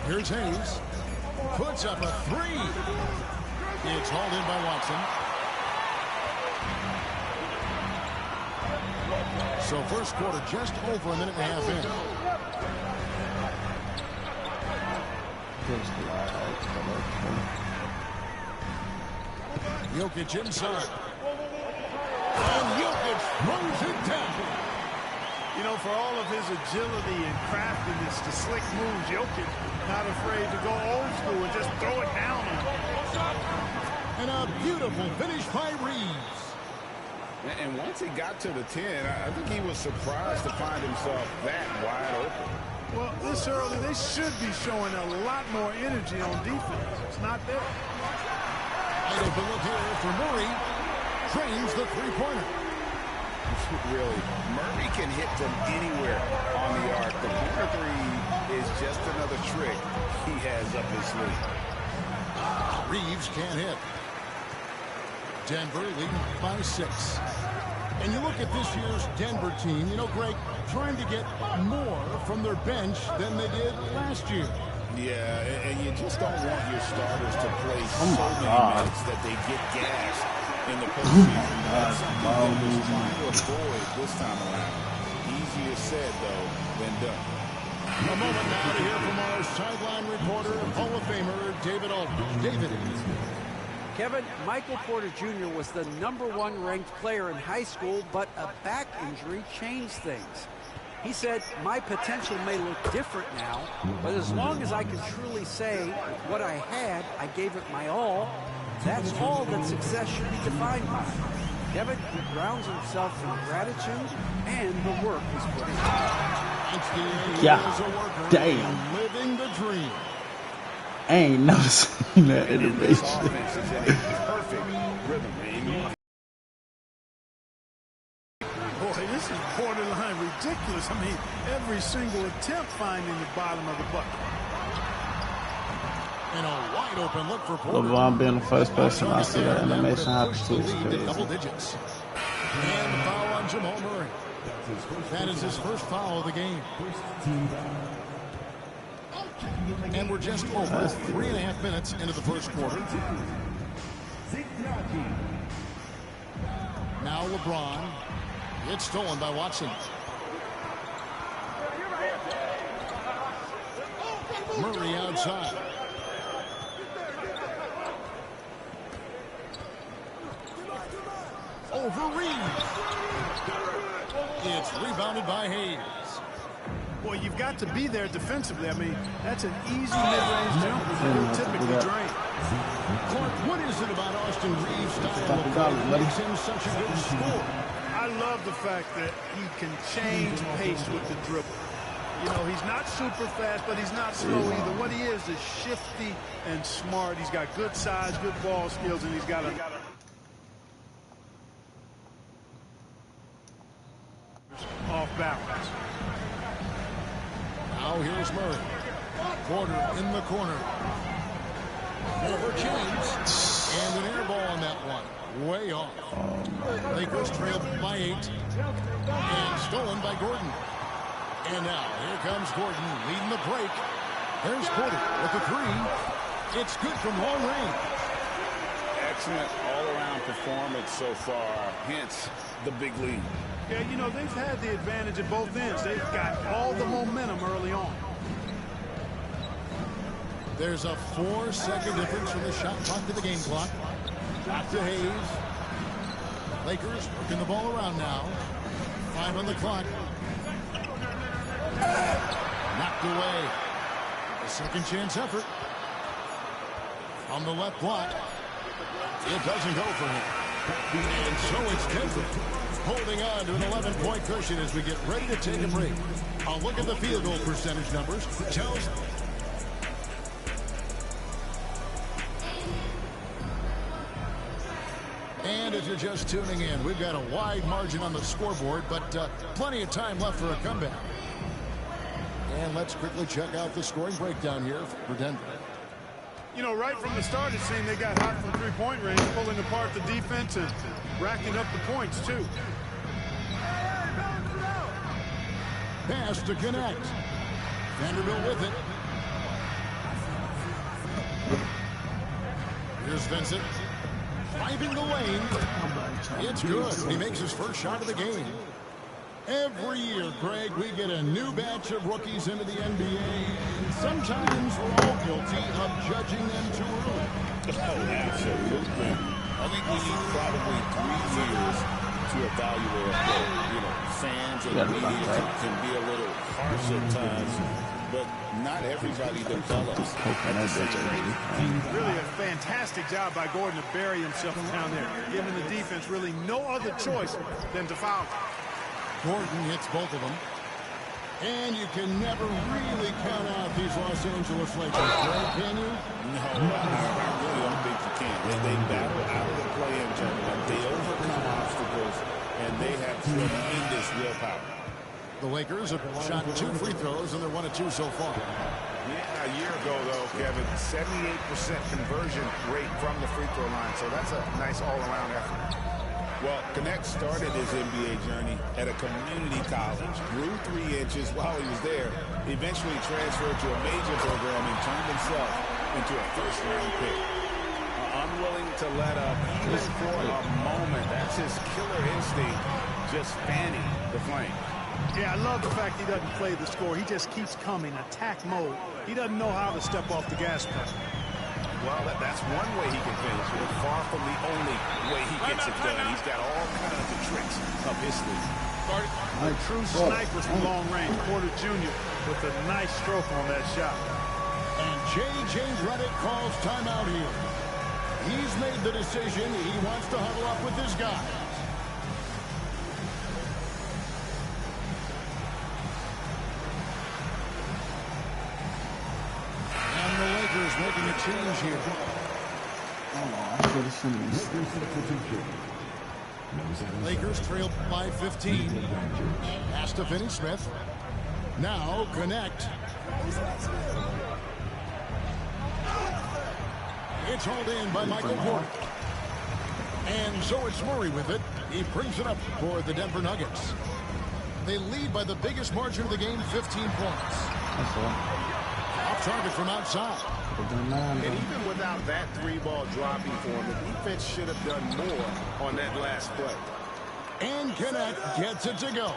Here's Hayes. Puts up a 3. It's hauled in by Watson. So first quarter just over a minute and a half in. Jokic inside. And Jokic throws it down. You know, for all of his agility and craftiness, the slick moves, Jokic not afraid to go old school and just throw it down on him. And a beautiful finish by Reeves. And once he got to the 10, I think he was surprised to find himself that wide open. Well, this early, they should be showing a lot more energy on defense. It's not there. Wide open look here for Murray. Trains the three-pointer. Really, Murray can hit from anywhere on the arc. The corner three is just another trick he has up his sleeve. Reeves can't hit. Denver leading by 6. And you look at this year's Denver team, you know, Greg, trying to get more from their bench than they did last year. Yeah, and you just don't want your starters to play so many minutes that they get gassed in the postseason. That's something Denver's trying to avoid this time around. Easier said, though, than done. A moment now to hear from our sideline reporter, Hall of Famer David Aldridge. David. Kevin, Michael Porter Jr. was the #1 ranked player in high school, but a back injury changed things. He said, my potential may look different now, but as long as I can truly say with what I had, I gave it my all, that's all that success should be defined by. Kevin, he grounds himself in gratitude and the work he's put in. God damn. Living the dream. I ain't never seen that And this innovation. offense is in a perfect rhythm, man. Boy, this is borderline ridiculous. I mean, every single attempt finding the bottom of the bucket. And a wide open look for Porter. LeBron being the first person I see that animation happen to is crazy. Double digits. And the foul on Jamal Murray. That is his first foul of the game. And we're just over 3.5 minutes into the first quarter. Now LeBron. It's stolen by Watson. Murray outside. Over Reed. It's rebounded by Hayes. Boy, you've got to be there defensively. I mean, that's an easy mid-range jump that will typically drain. Clark, what is it about Austin Reeves' style of play that makes him such a good scorer? I love the fact that he can change pace with the dribble. You know, he's not super fast, but he's not slow either. What he is shifty and smart. He's got good size, good ball skills, and he's got a off balance. Now here's Murray. Porter in the corner. Over James. And an air ball on that one. Way off. Lakers trail by 8. And stolen by Gordon. And now here comes Gordon leading the break. There's Porter with the 3. It's good from long range. Excellent all-around performance so far, hence the big lead. Yeah, you know, they've had the advantage at both ends. They've got all the momentum early on. There's a 4-second difference from the shot clock to the game clock. Back to Hayes. Lakers working the ball around now. 5 on the clock. Knocked away. A second chance effort. On the left block. It doesn't go for him. And so it's Denver holding on to an 11-point cushion as we get ready to take a break. I'll look at the field goal percentage numbers. Tells And if you're just tuning in, we've got a wide margin on the scoreboard, but plenty of time left for a comeback. And let's quickly check out the scoring breakdown here for Denver. You know, right from the start, it seemed they got hot from three-point range, pulling apart the defense and racking up the points, too. Pass to connect. Vanderbilt with it. Here's Vincent. Driving the lane. It's good. He makes his first shot of the game. Every year, Greg, we get a new batch of rookies into the NBA. Sometimes we're all guilty of judging them too early. Oh, absolutely. I think we need probably 3 years to evaluate a player. You know, fans and media can be a little harsh at times, but not everybody develops at the same rate. Really a fantastic job by Gordon to bury himself down there, giving the defense really no other choice than to foul. Gordon hits both of them. And you can never really count out these Los Angeles Lakers, right? Can you? No, I really don't think you can. They battle out of the play-in tournament. They overcome obstacles, and they have tremendous willpower. The Lakers have shot 2 free throws, and they're 1 of 2 so far. Yeah, a year ago, though, Kevin, 78% conversion rate from the free throw line. So that's a nice all-around effort. Well, Connect started his NBA journey at a community college, grew 3 inches while he was there, eventually transferred to a major program and turned himself into a first-round pick. Unwilling to let up even for a moment. That's his killer instinct, just fanning the flame. Yeah, I love the fact he doesn't play the score. He just keeps coming, attack mode. He doesn't know how to step off the gas pedal. Well, that's one way he can finish it. Far from the only way he gets it done. He's got all kinds of tricks up his sleeve. Marty. A true sniper from long range. Porter Jr. with a nice stroke on that shot. And J.J. Redick calls timeout here. He's made the decision. He wants to huddle up with his guys. And the Lakers making a change here. Lakers trail by 15. Pass to Finney-Smith. Now connect. It's hauled in by Michael Porter. And so it's Murray with it. He brings it up for the Denver Nuggets. They lead by the biggest margin of the game, 15 points. Off target from outside. And even without that three-ball dropping for him, the defense should have done more on that last play. And Connect gets it to go.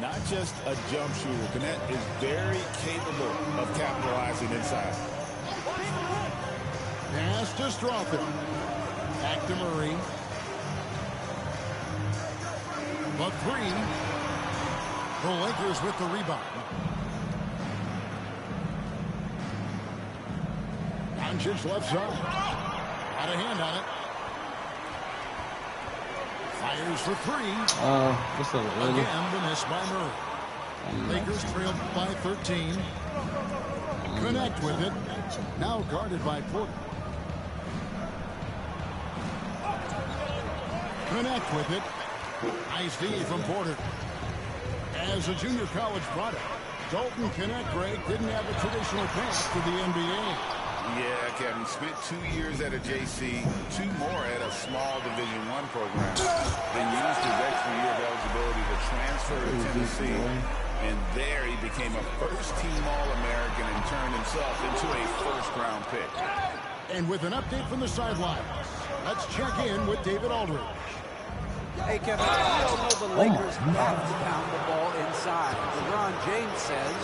Not just a jump shooter. Connect is very capable of capitalizing inside. Pass to Strawther. Back to Murray. The three. The Lakers with the rebound. Doncic left side. Got a hand on it. Fires for three. What's up, really? Again, the miss by Murray. Lakers trail by 13. Connect with it. Now guarded by Porter. Connect with it. Nice D from Porter. As a junior college product, Dalton Connect, Greg, didn't have a traditional path to the NBA. Yeah, Kevin, spent 2 years at a JC, 2 more at a small Division I program. Then used his extra year of eligibility to transfer to Tennessee. And there he became a first-team All-American and turned himself into a first-round pick. And with an update from the sidelines, let's check in with David Aldridge. Hey, Kevin, we all know the Lakers have to pound the ball inside. LeBron James says,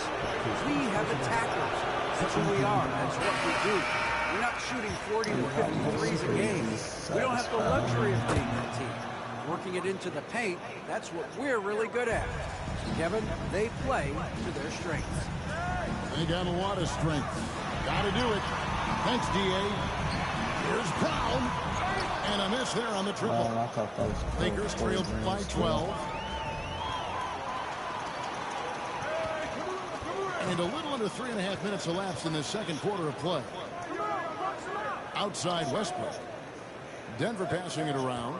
we have attackers. That's who we are. That's what we do. We're not shooting 40 to 50 threes a game. We don't have the luxury of being that team. Working it into the paint, that's what we're really good at. Kevin, they play to their strengths. They got a lot of strength. Got to do it. Thanks, D.A. Here's Brown. And a miss there on the triple. Lakers trailed by 12. And a little under 3.5 minutes elapsed in the second quarter of play. Outside Westbrook. Denver passing it around.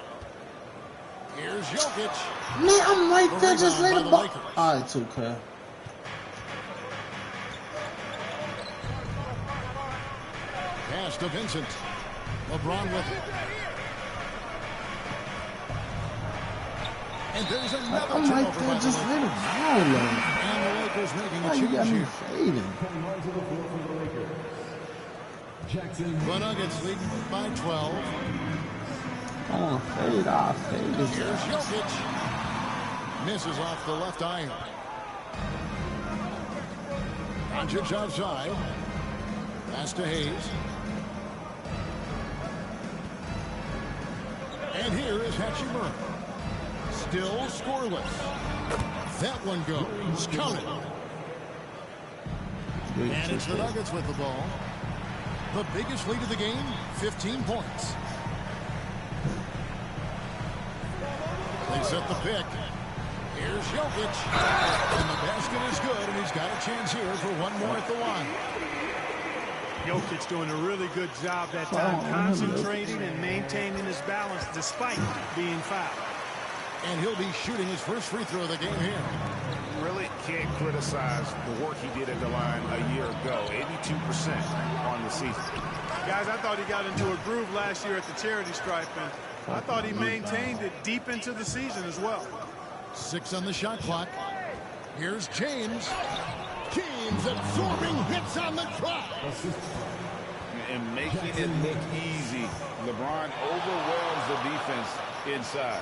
Here's Jokic. Man, I'm right there. Just let it ball. All right, 2K. Pass to Vincent. LeBron with it. And there's another I'm right turnover there. by Just the let it Lakers. ball. And the Lakers making a Why you got change me here. fading? The Nuggets lead by 12. Come on, fade off. Fade this Here's guy. Jokic. Misses off the left iron. Doncic outside. Pass to Hayes. And here is Hachimura. Still scoreless. That one goes. Counted. And it's the Nuggets with the ball. The biggest lead of the game, 15 points. They set the pick. Here's Jokic. And the basket is good, and he's got a chance here for one more at the line. Jokic doing a really good job that time, concentrating and maintaining his balance despite being fouled. And he'll be shooting his first free throw of the game here. Really can't criticize the work he did at the line a year ago. 82% on the season. Guys, I thought he got into a groove last year at the charity stripe, and I thought he maintained it deep into the season as well. 6 on the shot clock. Here's James. James absorbing hits on the trap. And making it look easy. LeBron overwhelms the defense inside.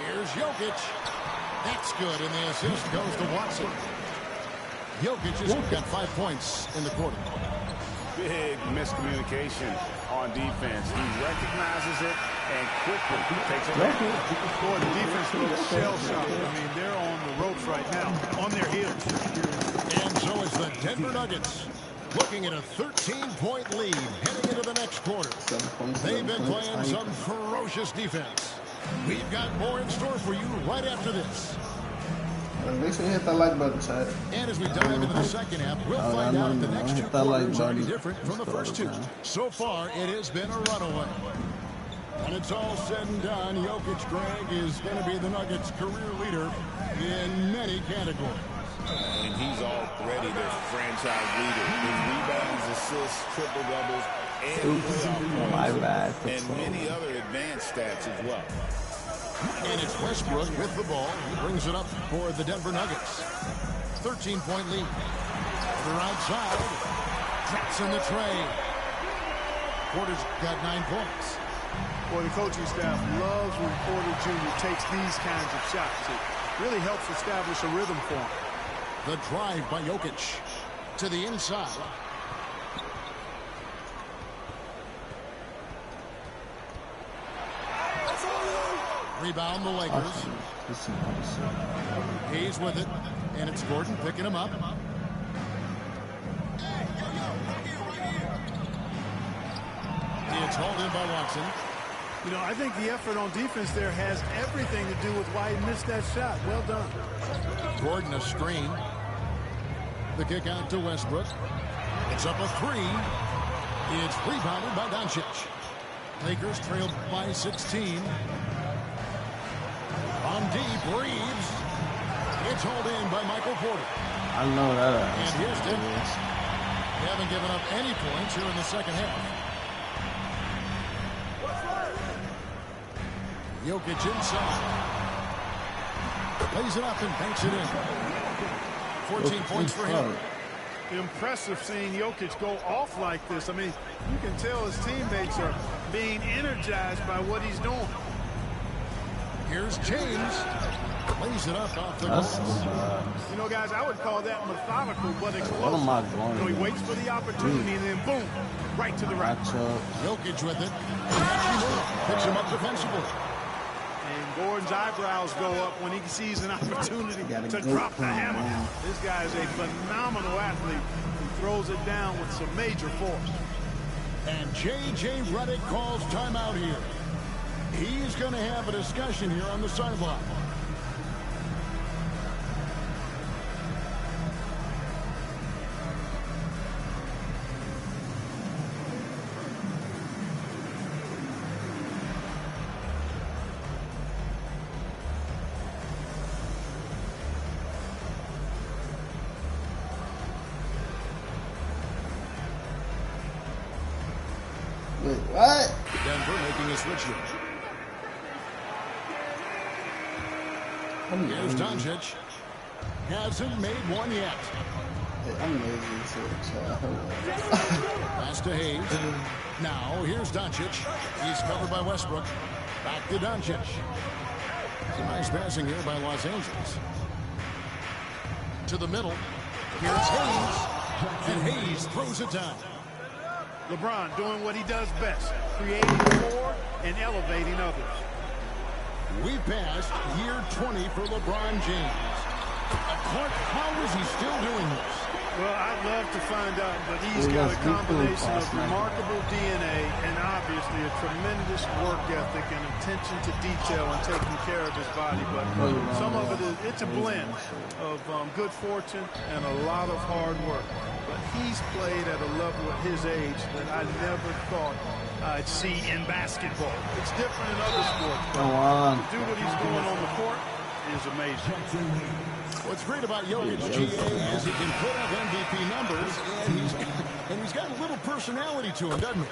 Here's Jokic. That's good, and the assist goes to Watson. Jokic has got 5 points in the quarter. big miscommunication on defense. He recognizes it and quickly takes it back. Boy, the defense looks shell-shocked. I mean, they're on the ropes right now, on their heels. And so is the Denver Nuggets, looking at a 13-point lead heading into the next quarter. They've been playing some ferocious defense. We've got more in store for you right after this. Make sure you hit that like button, chat. And as we dive into the second half, we'll find out if the next two quarters are any different from the first two. So far, it has been a runaway. When it's all said and done, Jokic, Greg, is going to be the Nuggets' career leader in many categories. And he's already their franchise leader. His rebounds, assists, triple-doubles, and playoff points, and many other advanced stats as well. And it's Westbrook with the ball. He brings it up for the Denver Nuggets. 13-point lead. They're outside. Drops in the tray. Porter's got 9 points. Boy, the coaching staff loves when Porter Jr. takes these kinds of shots. It really helps establish a rhythm for him. The drive by Jokic to the inside. Rebound the Lakers. He's with it, and it's Gordon picking him up. It's hauled in by Watson. You know, I think the effort on defense there has everything to do with why he missed that shot. Well done. Gordon a screen. The kick out to Westbrook. It's up a 3. It's rebounded by Doncic. Lakers trailed by 16. On deep, Reeves. It's hauled in by Michael Porter. I know that. And here's Denver. They haven't given up any points here in the second half. Jokic inside. Plays it up and banks it in. 14 points for him. Impressive seeing Jokic go off like this. I mean, you can tell his teammates are being energized by what he's doing. Here's James. Plays it up off the glass. You know, guys, I would call that methodical but explosive. What am I doing? You know, he waits for the opportunity and then boom, right to the right. Jokic with it. Picks him up defensively. And Gordon's eyebrows go up when he sees an opportunity to drop the hammer. This guy is a phenomenal athlete. He throws it down with some major force. And J.J. Redick calls timeout here. He's going to have a discussion here on the sideline. Wait, what? Denver making a switch here. Here's Doncic. Hasn't made one yet. I'm lazy, so Pass to Hayes. Now, here's Doncic. He's covered by Westbrook. Back to Doncic. It's a nice passing here by Los Angeles. To the middle. Here's Hayes. And Hayes throws it down. LeBron doing what he does best, creating for and elevating others. We passed year 20 for LeBron James. Clark, how is he still doing this? Well, I'd love to find out, but he's got a combination of remarkable DNA and obviously a tremendous work ethic and attention to detail and taking care of his body. But some of it is, it's a blend of good fortune and a lot of hard work. But he's played at a level at his age that I never thought I'd see in basketball. It's different in other sports, but to do what he's doing on the court is amazing. What's great about Jokic, GA, is he can put up MVP numbers, and he's got a little personality to him, doesn't he?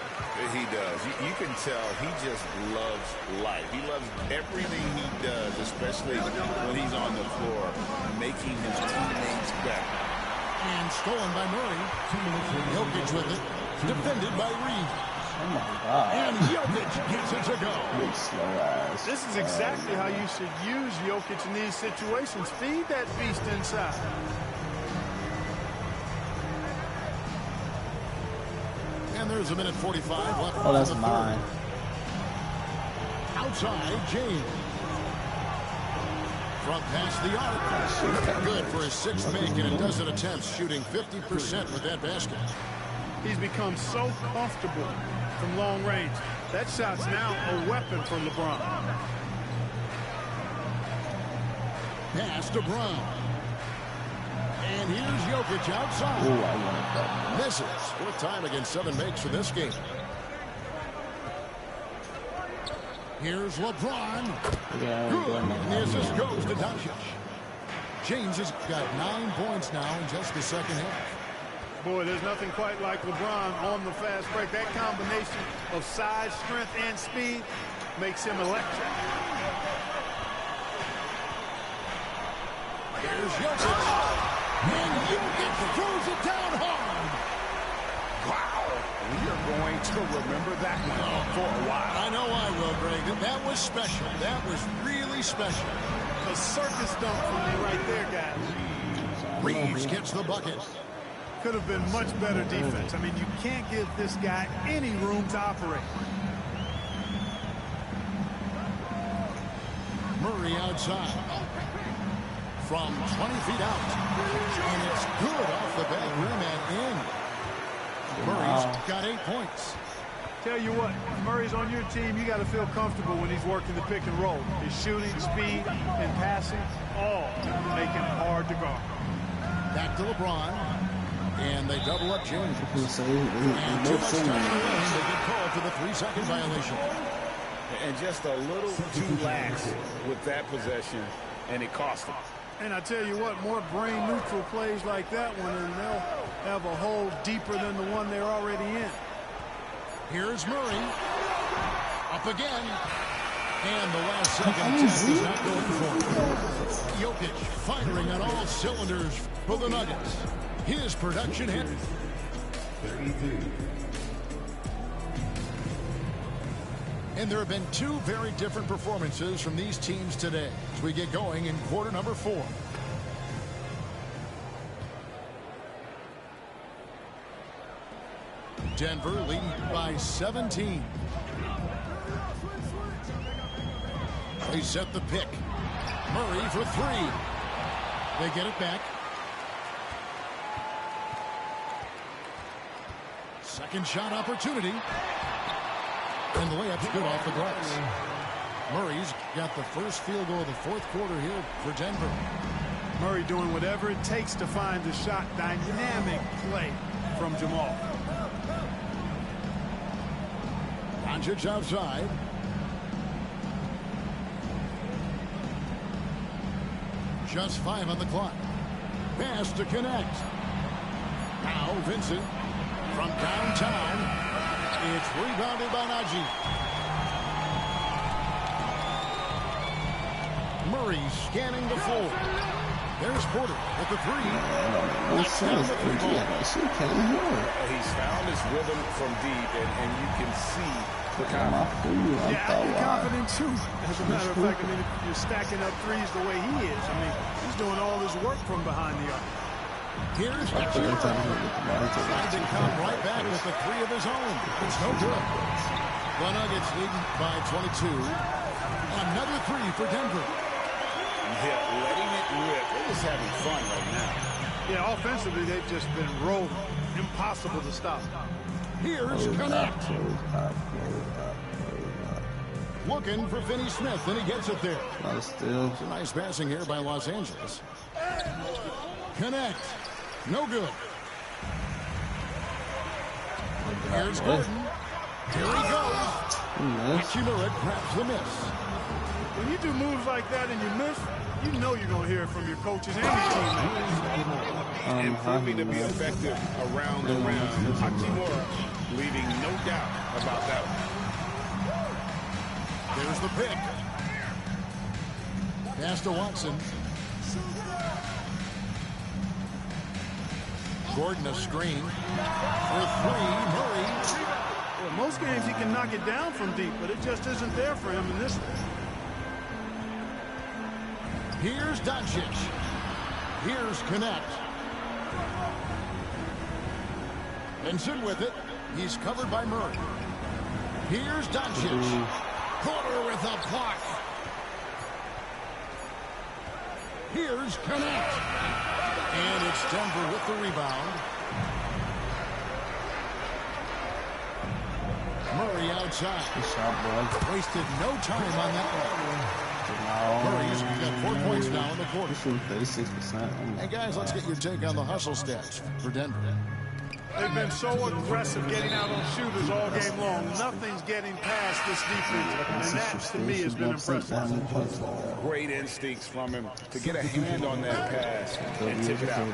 He does. You can tell he just loves life. He loves everything he does, especially when he's on the floor, making his teammates better. And stolen by Murray. Jokic with it. Defended by Reeves. Oh my God. And Jokic gets it to go. Slow ass. This is exactly how you should use Jokic in these situations. Feed that beast inside. There's a minute 45 left. Oh, that's mine. Outside, James. From past the arc. Good for his sixth make and a dozen attempts, shooting 50% with that basket. He's become so comfortable from long range. That shot's now a weapon for LeBron. Pass to Brown. And here's Jokic outside. Ooh, I wanted that. Misses. Fourth time against 7 makes for this game. Here's LeBron. Yeah, good. And the assist goes to Doncic. James has got 9 points now in just the second half. Boy, there's nothing quite like LeBron on the fast break. That combination of size, strength, and speed makes him electric. Here's Jokic. And Jokic throws it down hard. Wow. We are going to remember that one for a while. I know I will, Greg. That was special. That was really special. A circus dunk for me right there, guys. Reeves gets the bucket. Could have been much better defense. I mean, you can't give this guy any room to operate. Murray outside. From 20 feet out. And it's good off the back rim and in. Murray's got 8 points. Tell you what, if Murray's on your team, you got to feel comfortable when he's working the pick and roll. His shooting, speed, and passing all make him hard to guard. Back to LeBron. And they double up James. And too much time remaining. They get called for the 3-second violation. And just a little too lax with that possession, and it cost them. And I tell you what, more brain-neutral plays like that one, and they'll have a hole deeper than the one they're already in. Here's Murray. Up again. And the last second test is not going for him. Jokic firing on all cylinders for the Nuggets. His production hit. 33. And there have been 2 very different performances from these teams today as we get going in quarter number 4. Denver leading by 17. They set the pick. Murray for 3. They get it back. Second shot opportunity. And the layup's good off the glass. Murray's got the first field goal of the fourth quarter here for Denver. Murray doing whatever it takes to find the shot. Dynamic play from Jamal. Doncic outside. Just 5 on the clock. Pass to connect. Now Vincent from downtown. It's rebounded by Najee. Murray scanning the floor. There's Porter at the 3. He's found his rhythm from deep, and you can see the confidence. Yeah, you're confident too. As a matter of fact, I mean, if you're stacking up threes the way he is, I mean, he's doing all his work from behind the arc. Here's the tried to come right back with the 3 of his own. It's no good. The Nuggets leading by 22. Another 3 for Denver. Yeah, letting it rip. They're just having fun right now. Yeah, offensively, they've just been rolling. Impossible to stop. Here's Connect. Looking for Finney Smith, and he gets it there. It's a nice passing here by Los Angeles. Connect. No good. Here's Gordon. Here he goes. Hachimura grabs the miss. When you do moves like that and you miss, you know you're going to hear from your coaches and your teammates. And proving to be effective around the rim. Hachimura leaving no doubt about that one. There's the pick. Pass to Watson. Gordon a screen. For 3, Murray. Well, most games he can knock it down from deep, but it just isn't there for him in this one. Here's Doncic. Here's Connect. Vincent with it. He's covered by Murray. Here's Doncic. Porter with a block. Here's Connect. And it's Denver with the rebound. Murray outside. Wasted no time on that one. Murray's got 4 points now in the quarter. 36%. And guys, let's get your take on the hustle stats for Denver. They've been so aggressive getting out on shooters all game long. Nothing's getting past this defense, and that, to me, has been impressive. Great instincts from him to get a hand on that pass and tip it out.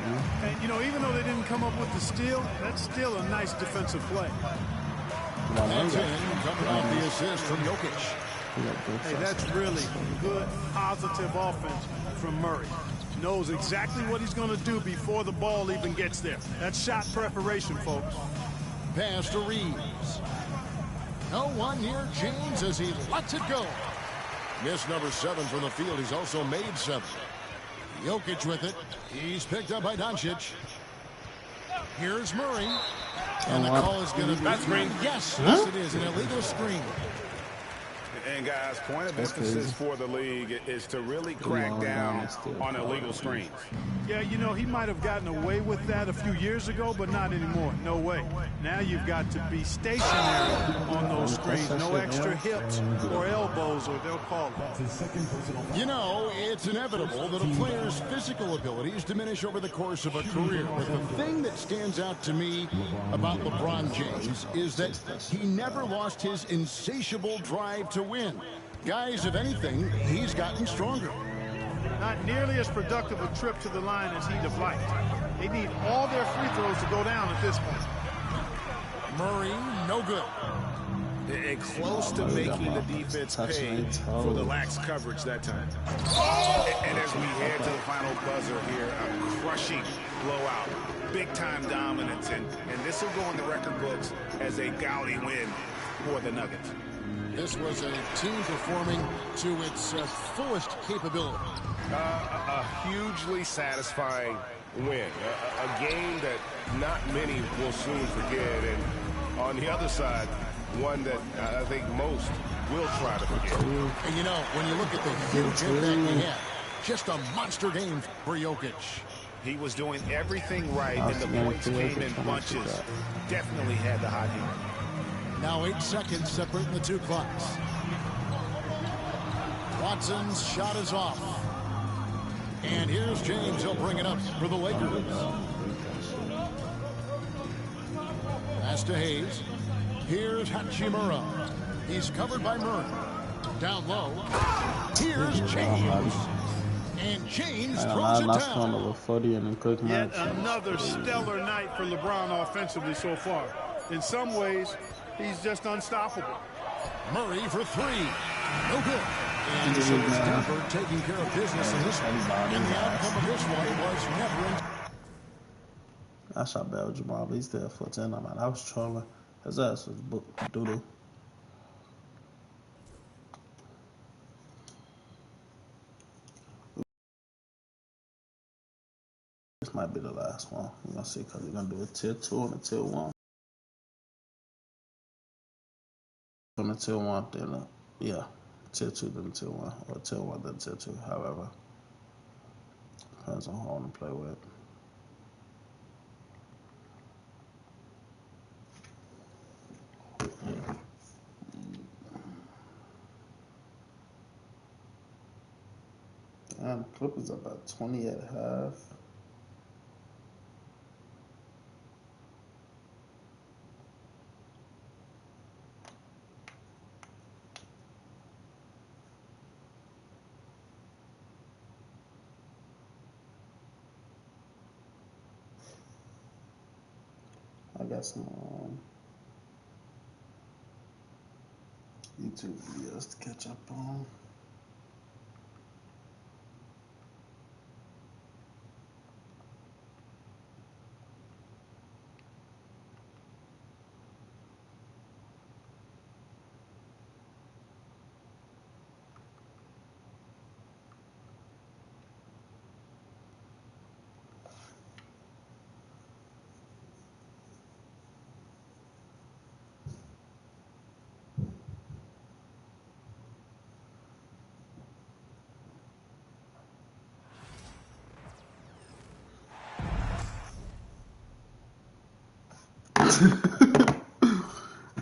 And, you know, even though they didn't come up with the steal, that's still a nice defensive play. And coming off the assist from Jokic. Hey, that's really good, positive offense from Murray. Knows exactly what he's going to do before the ball even gets there. That's shot preparation, folks. Pass to Reeves. No one near James as he lets it go. Miss number 7 from the field. He's also made 7. Jokic with it. He's picked up by Doncic. Here's Murray. And the call is going to be... That's screen. Yes, yes, it is. An illegal screen. And guys, point of emphasis for the league is to really crack down on illegal screens. Yeah, you know, he might have gotten away with that a few years ago, but not anymore. No way. Now you've got to be stationary on those screens. No extra hips or elbows, or they'll call it. You know, it's inevitable that a player's physical abilities diminish over the course of a career. But the thing that stands out to me about LeBron James is that he never lost his insatiable drive to win. Guys, if anything, he's gotten stronger. Not nearly as productive a trip to the line as he'd have liked. They need all their free throws to go down at this point. Murray, no good. And close to making the defense pay for the lax coverage that time. And as we head to the final buzzer here, a crushing blowout. Big-time dominance, and this will go in the record books as a gaudy win for the Nuggets. This was a team performing to its fullest capability. A hugely satisfying win. A game that not many will soon forget. And on the other side, one that I think most will try to forget. And you know, when you look at the huge impact he had, just a monster game for Jokic. He was doing everything right, and the points came in bunches. Definitely had the hot hand. Now 8 seconds separating the two clocks. Watson's shot is off. And here's James. He'll bring it up for the Lakers. Pass to Hayes. Here's Hachimura. He's covered by Murray. Down low. Here's James. And James throws it down. Yet another stellar night for LeBron offensively so far. In some ways, he's just unstoppable. Murray for 3. No good. And so it's Denver taking care of business in this one. And the outcome of this one was never in. I shot bad with Jamal, but he's still 14. Man, I was trolling. His ass was doo-doo. This might be the last one. We're going to see, because we're going to do a tier 2 and a tier 1. From the tier 1, then, yeah, tier 2, then tier 1, or tier 1, then tier 2, however. Depends on who I want to play with. Damn, Clippers are about 20 at half. I got some YouTube videos to catch up on.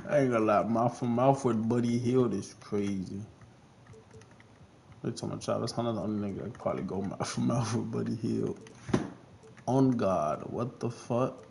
I ain't gonna lie, mouth to mouth with Buddy Hield is crazy. They told my child that's another nigga that probably go mouth to mouth with Buddy Hield. On God, what the fuck?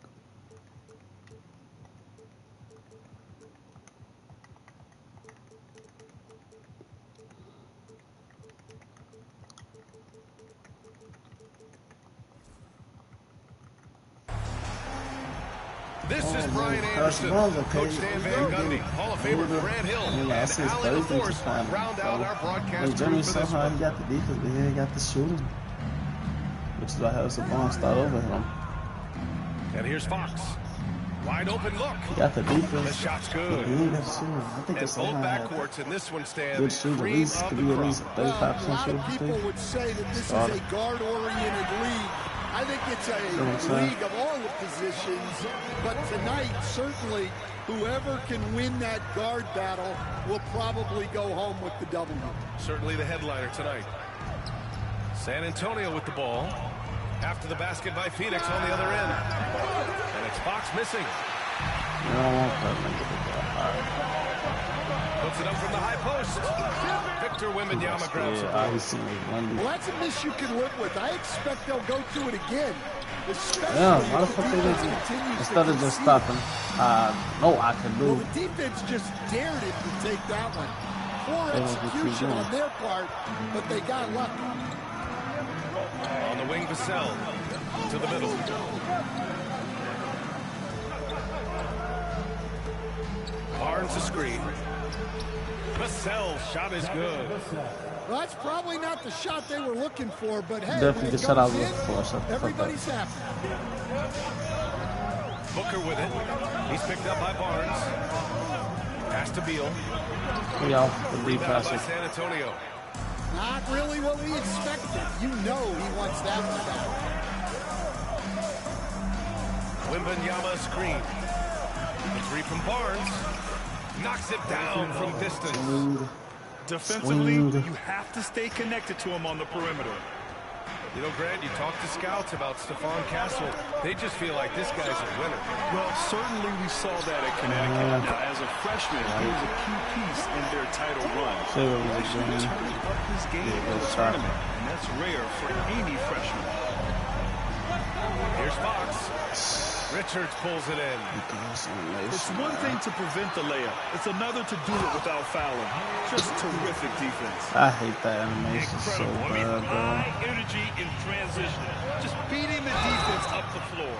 This is Brian Anderson, Coach Stan Van Gundy, Hall of Famer Grant Hill, and Allie LaForce round out our broadcast crew for this one. He got the defense, but he ain't got the shooting. Which is why Harrison Barnes start over him. And here's Fox. Wide open look. He got the defense. The shot's good. He ain't got the shooting. I think and it's both backcourts in this one stand good shooting. At least, could be at least 35% a lot shooting. of people would say that this is a guard-oriented league. I think it's a league of all the positions, but tonight, certainly, whoever can win that guard battle will probably go home with the W. Certainly the headliner tonight. San Antonio with the ball. After the basket by Phoenix on the other end. And it's Fox missing. Puts it up from the high post. Victor Wembanyama grabs it. Well, that's a miss you can live with. I expect they'll go to it again. Yeah, why the fuck they didn't instead of just stopping? No, I can do. Well, the defense just dared it to take that one. Poor execution on their part, but they got lucky. On the wing, Vassell to the middle. Barnes a screen. Vassell's shot is good. Well, that's probably not the shot they were looking for, but hey, definitely the shot I was looking for. Everybody's happy. Booker with it. He's picked up by Barnes. Pass to Beal. Rebound by San Antonio. Not really what we expected. You know he wants that one back. Wembanyama screen. The three from Barnes. Knocks it down from distance. Defensively, you have to stay connected to him on the perimeter. You know, Grant, you talk to scouts about Stephon Castle. They just feel like this guy's a winner. Well, certainly we saw that at Connecticut. Now, as a freshman, he was a key piece in their title run. He's turning up his game in the tournament, and that's rare for any freshman. Here's Fox. Richards pulls it in. It's one thing to prevent the layup. It's another to do it without fouling. Just terrific defense. I hate that animation so bad, bro. High energy in transition. Just beating the defense up the floor.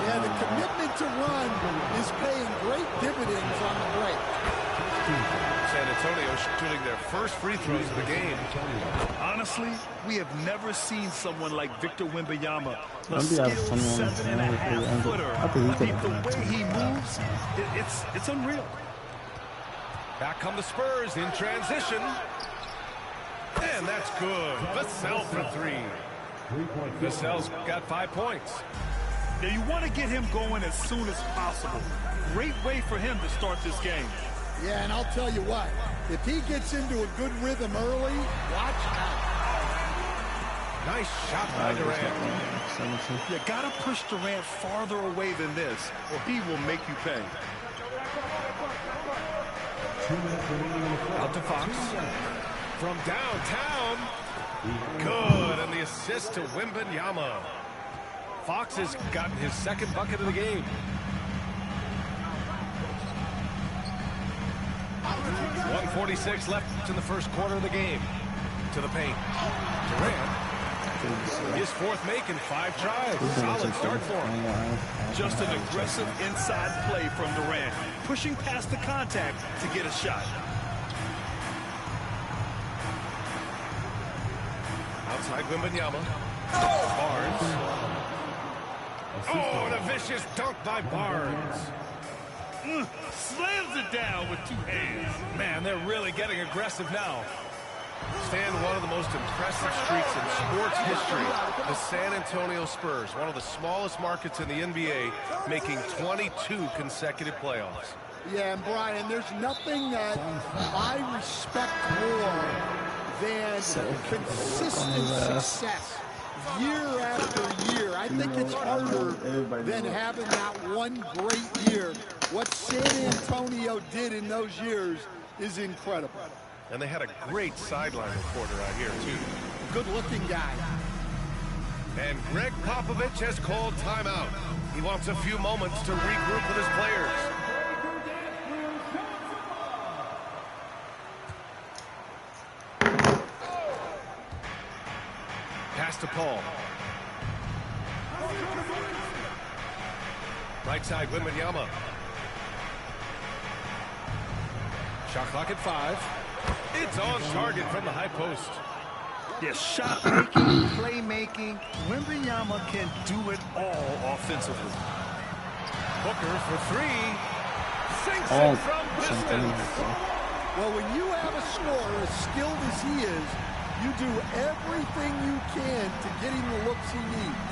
Yeah, the commitment to run is paying great dividends on the break. San Antonio shooting their first free throws of the game. Honestly, we have never seen someone like Victor Wembanyama. A skilled 7.5-footer. The way he moves, it's unreal. Back come the Spurs in transition. And that's good. Vassell for three. Vassell's got 5 points. Now you want to get him going as soon as possible. Great way for him to start this game. Yeah, and I'll tell you what, if he gets into a good rhythm early, watch out. Nice shot by Durant. You gotta push Durant farther away than this, or he will make you pay. Out to Fox. From downtown. Good, and the assist to Wembanyama. Fox has gotten his second bucket of the game. 1:46 left in the first quarter of the game. To the paint. Durant. His fourth make in 5 tries. Solid start for him. Just an aggressive inside play from Durant. Pushing past the contact to get a shot. Outside Wembanyama. Barnes. Oh, and a vicious dunk by Barnes. Slams it down with 2 hands. Man, they're really getting aggressive now. Stan, one of the most impressive streaks in sports history. The San Antonio Spurs, one of the smallest markets in the NBA, making 22 consecutive playoffs. Yeah, and Brian, there's nothing that I respect more than consistent success. year after year. I think it's harder than having that one great year. What San Antonio did in those years is incredible. And they had a great sideline reporter out here, too. Good-looking guy. And Greg Popovich has called timeout. He wants a few moments to regroup with his players. Pass to Paul. Right side, Wembanyama. Shot clock at 5. It's on target from the high post. Yeah, shot making, playmaking. Wembanyama can do it all offensively. Booker for 3. Sinks it from distance. Well, when you have a scorer as skilled as he is, you do everything you can to get him the looks he needs.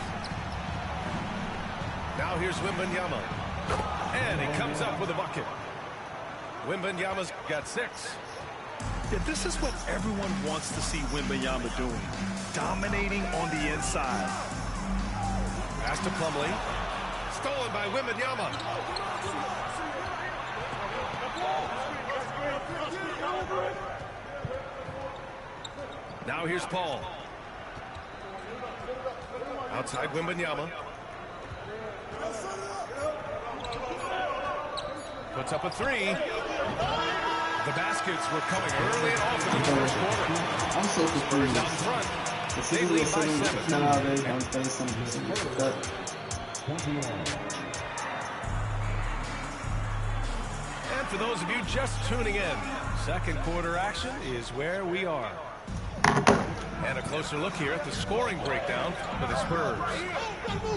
Now here's Wembanyama. And he comes up with a bucket. Wembanyama's got 6. Yeah, this is what everyone wants to see Wembanyama doing. Dominating on the inside. Pass to Plumlee. Stolen by Wembanyama. Now here's Paul. Outside Wembanyama. Puts up a 3. The baskets were coming early and often in the first quarter. I'm so confused. Out front. They lead by 7. And for those of you just tuning in, second quarter action is where we are. And a closer look here at the scoring breakdown for the Spurs.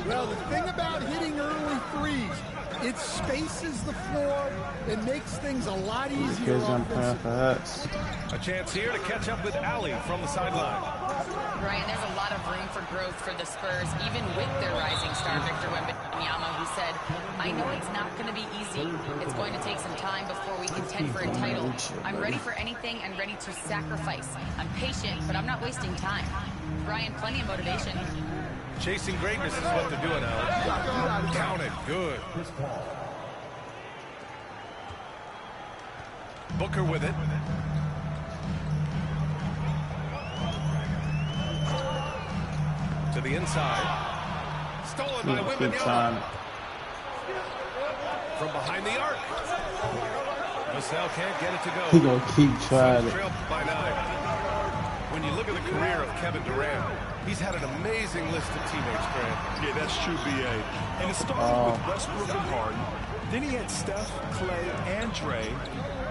Well, the thing about hitting early threes, it spaces the floor and makes things a lot easier offensively. A chance here to catch up with Allie from the sideline. Brian, there's a lot of room for growth for the Spurs, even with their rising star, Victor Wembanyama, who said, I know it's not going to be easy. It's going to take some time before we contend for a title. I'm ready for anything and ready to sacrifice. I'm patient, but I'm not wasting time. Brian, plenty of motivation. Chasing greatness is what they're doing, Allie. Count it. Good. Booker with it. To the inside. Stolen by Wembanyama. From behind the arc. Vassell can't get it to go. He gonna keep trying it. Trail by 9. When you look at the career of Kevin Durant, he's had an amazing list of teammates, Grant. Yeah, that's true, B.A. And it started with Westbrook and Harden. Then he had Steph, Clay, and Dre,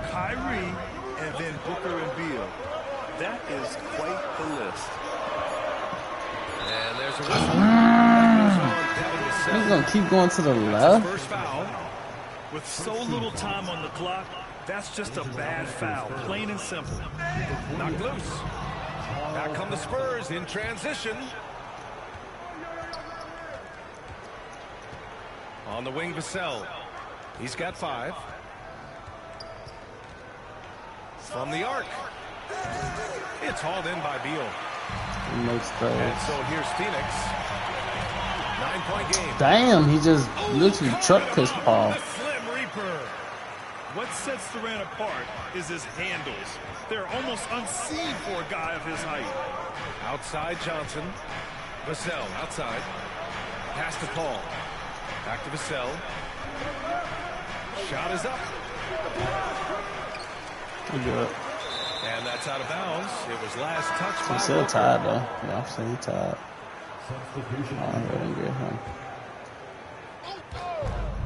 Kyrie, and then Booker and Beal. That is quite the list. And there's a whistle. He's gonna keep going to the left. First foul. With so little time on the clock, that's just a bad foul, plain and simple. Knocked loose. Back come the Spurs in transition. On the wing, Vassell. He's got 5. From the arc. It's hauled in by Beal. And so here's Phoenix. 9-point game. Damn, he just literally trucked his Paul. Slim Reaper. What sets Durant apart is his handles. They're almost unseen for a guy of his height. Outside Johnson. Vassell outside. Pass to Paul. Back to Vassell. Shot is up. Good. And that's out of bounds. It was last touch by He's still tired though. Yeah, I'm saying he's tired. I'm gonna get him.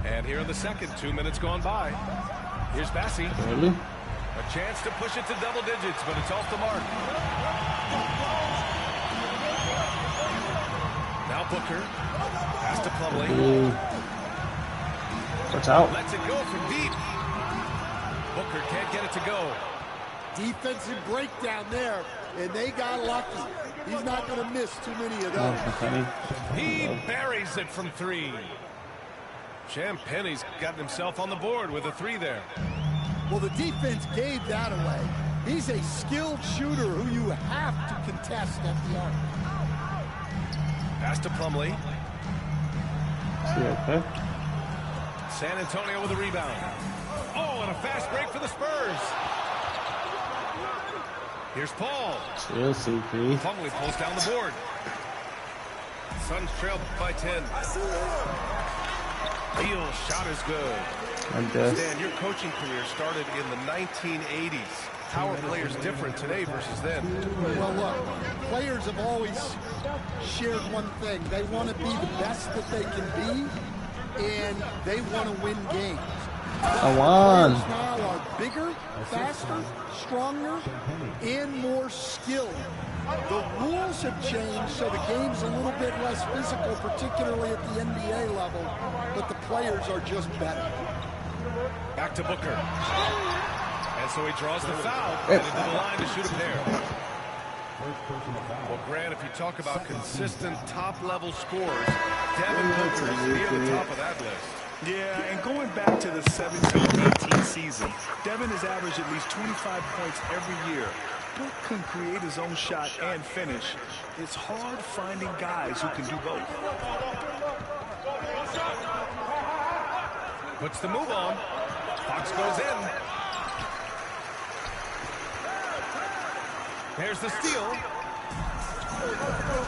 And here in the second, 2 minutes gone by. Here's Bassie. Really? A chance to push it to double digits, but it's off the mark. Now Booker. Pass to Plumlee. Watch out. Lets it go from deep. Booker can't get it to go. Defensive breakdown there, and they got lucky. He's not going to miss too many of those. He buries it from 3. Champagne's gotten himself on the board with a 3 there. Well, the defense gave that away. He's a skilled shooter who you have to contest at the arc. Pass to Plumlee. Okay. San Antonio with a rebound. Oh, and a fast break for the Spurs. Here's Paul. Chill, CP. Plumlee pulls down the board. Suns trail by 10. Beal's shot is good. Stan, your coaching career started in the 1980s. How are players different today versus then? Well, look, players have always shared one thing. They want to be the best that they can be, and they want to win games. Come on. Players now are bigger, faster, stronger, and more skilled. The rules have changed, so the game's a little bit less physical, particularly at the NBA level, but the players are just better. Back to Booker. And so he draws the foul, and into the line to shoot a pair. Well, Grant, if you talk about consistent top-level scores, Devin Booker is near the top of that list. Yeah, and going back to the 17-18 season, Devin has averaged at least 25 points every year. Book can create his own shot and finish. It's hard finding guys who can do both. Puts the move on. Fox goes in. There's the steal.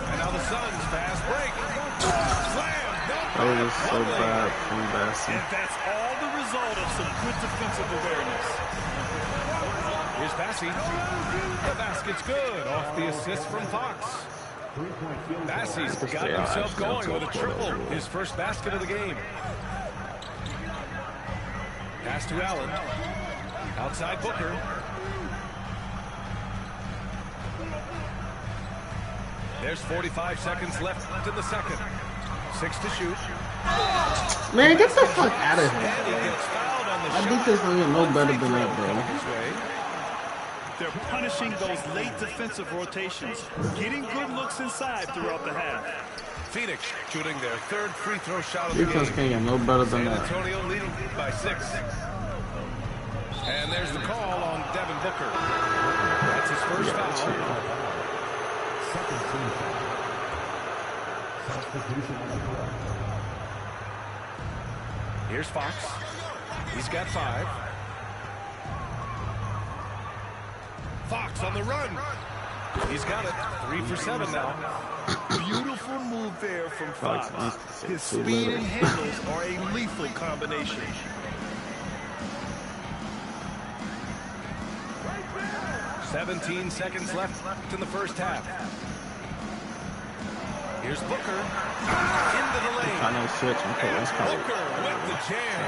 And now the Suns fast break. Slam! That was so bad from Bassi. And that's all the result of some good defensive awareness. Here's Bassi. The basket's good off the assist from Fox. Bassi's got himself going with a triple. His first basket of the game. Pass to Allen. Outside Booker. There's 45 seconds left in the second. 6 to shoot. Man, get the fuck out of here. And he gets fouled on the I think this one is no better than that, bro. They're punishing those late defensive rotations, getting good looks inside throughout the half. Phoenix shooting their third free throw shot of the Defense game. can't get no better than San that. Antonio leading by 6. And there's the call on Devin Booker. That's his first foul. Here's Fox. He's got 5. Fox on the run. He's got it. 3 for 7 now. Beautiful move there from Fox. His speed and handles are a lethal combination. "17 seconds left in the first half. Here's Booker. Into the lane. I know switch. Booker with the jam.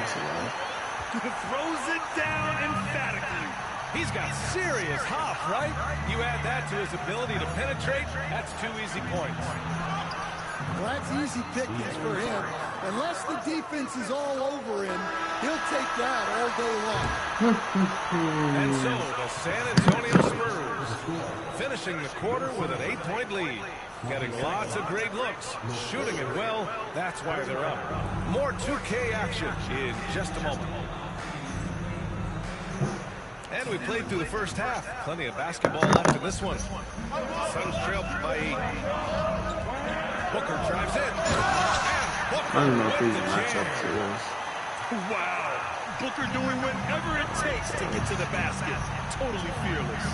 Throws it down emphatically. He's got serious hop, right? You add that to his ability to penetrate, that's 2 easy points. Well, that's easy pickings for him. Unless the defense is all over him, he'll take that all day long. And so the San Antonio Spurs finishing the quarter with an 8-point lead. Getting lots of great looks, shooting it well, that's why they're up. More 2K action in just a moment. And we played through the first half. Plenty of basketball left in this one. Suns trail by 8. Booker drives in. I don't know if these matchups is. Wow. Booker doing whatever it takes to get to the basket. Totally fearless.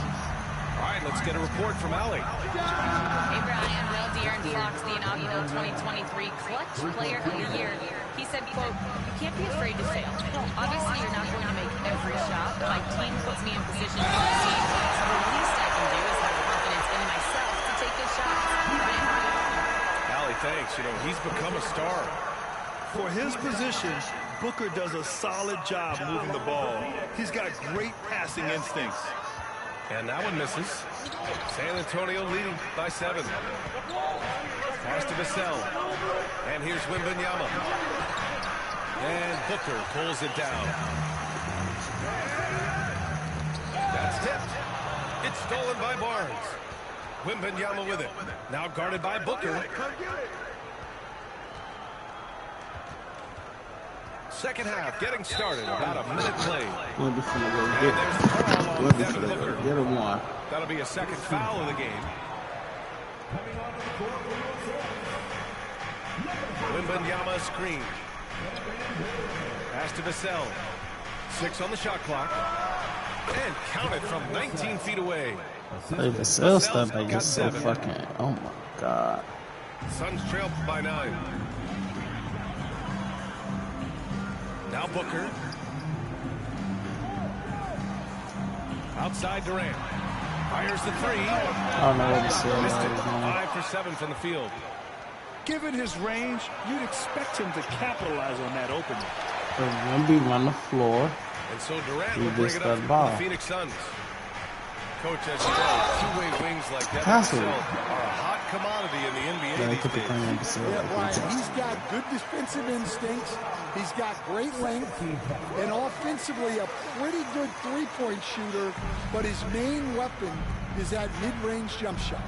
All right, let's get a report from Allie. Hey, Brian. Will De'Aaron Fox, the inaugural 2023 Clutch Player of the Year. He said, quote, "You can't be afraid to fail. Obviously, you're not going to make every shot, but my team puts me in position to succeed. So the least I can do is have confidence in myself to take good shots." Allie, thanks. You know, he's become a star. For his position, Booker does a solid job moving the ball. He's got great passing instincts. And that one misses. San Antonio leading by 7. Pass to Vassell. And here's Wembanyama. And Booker pulls it down. That's tipped. It's stolen by Barnes. Wembanyama with it. Now guarded by Booker. Second half getting started. About a minute played. Get him one. That'll be a second foul of the game. Wembanyama screen. Pass to Vassell. 6 on the shot clock. And count it from 19 feet away. Hey, Vassell stuff like is so fucking. Oh my god. Suns trail by 9. Now Booker. Outside Durant. Fires the 3. I don't know what Vassell is. 5 for 7 from the field. Given his range, you'd expect him to capitalize on that opening. Wemby run the floor. And so Durant will bring it up for the Phoenix Suns. Coach, as you know, two-way wings like that are a hot commodity in the NBA these days. Yeah, Brian, he's got good defensive instincts. He's got great length. And offensively, a pretty good three-point shooter. But his main weapon is that mid-range jump shot.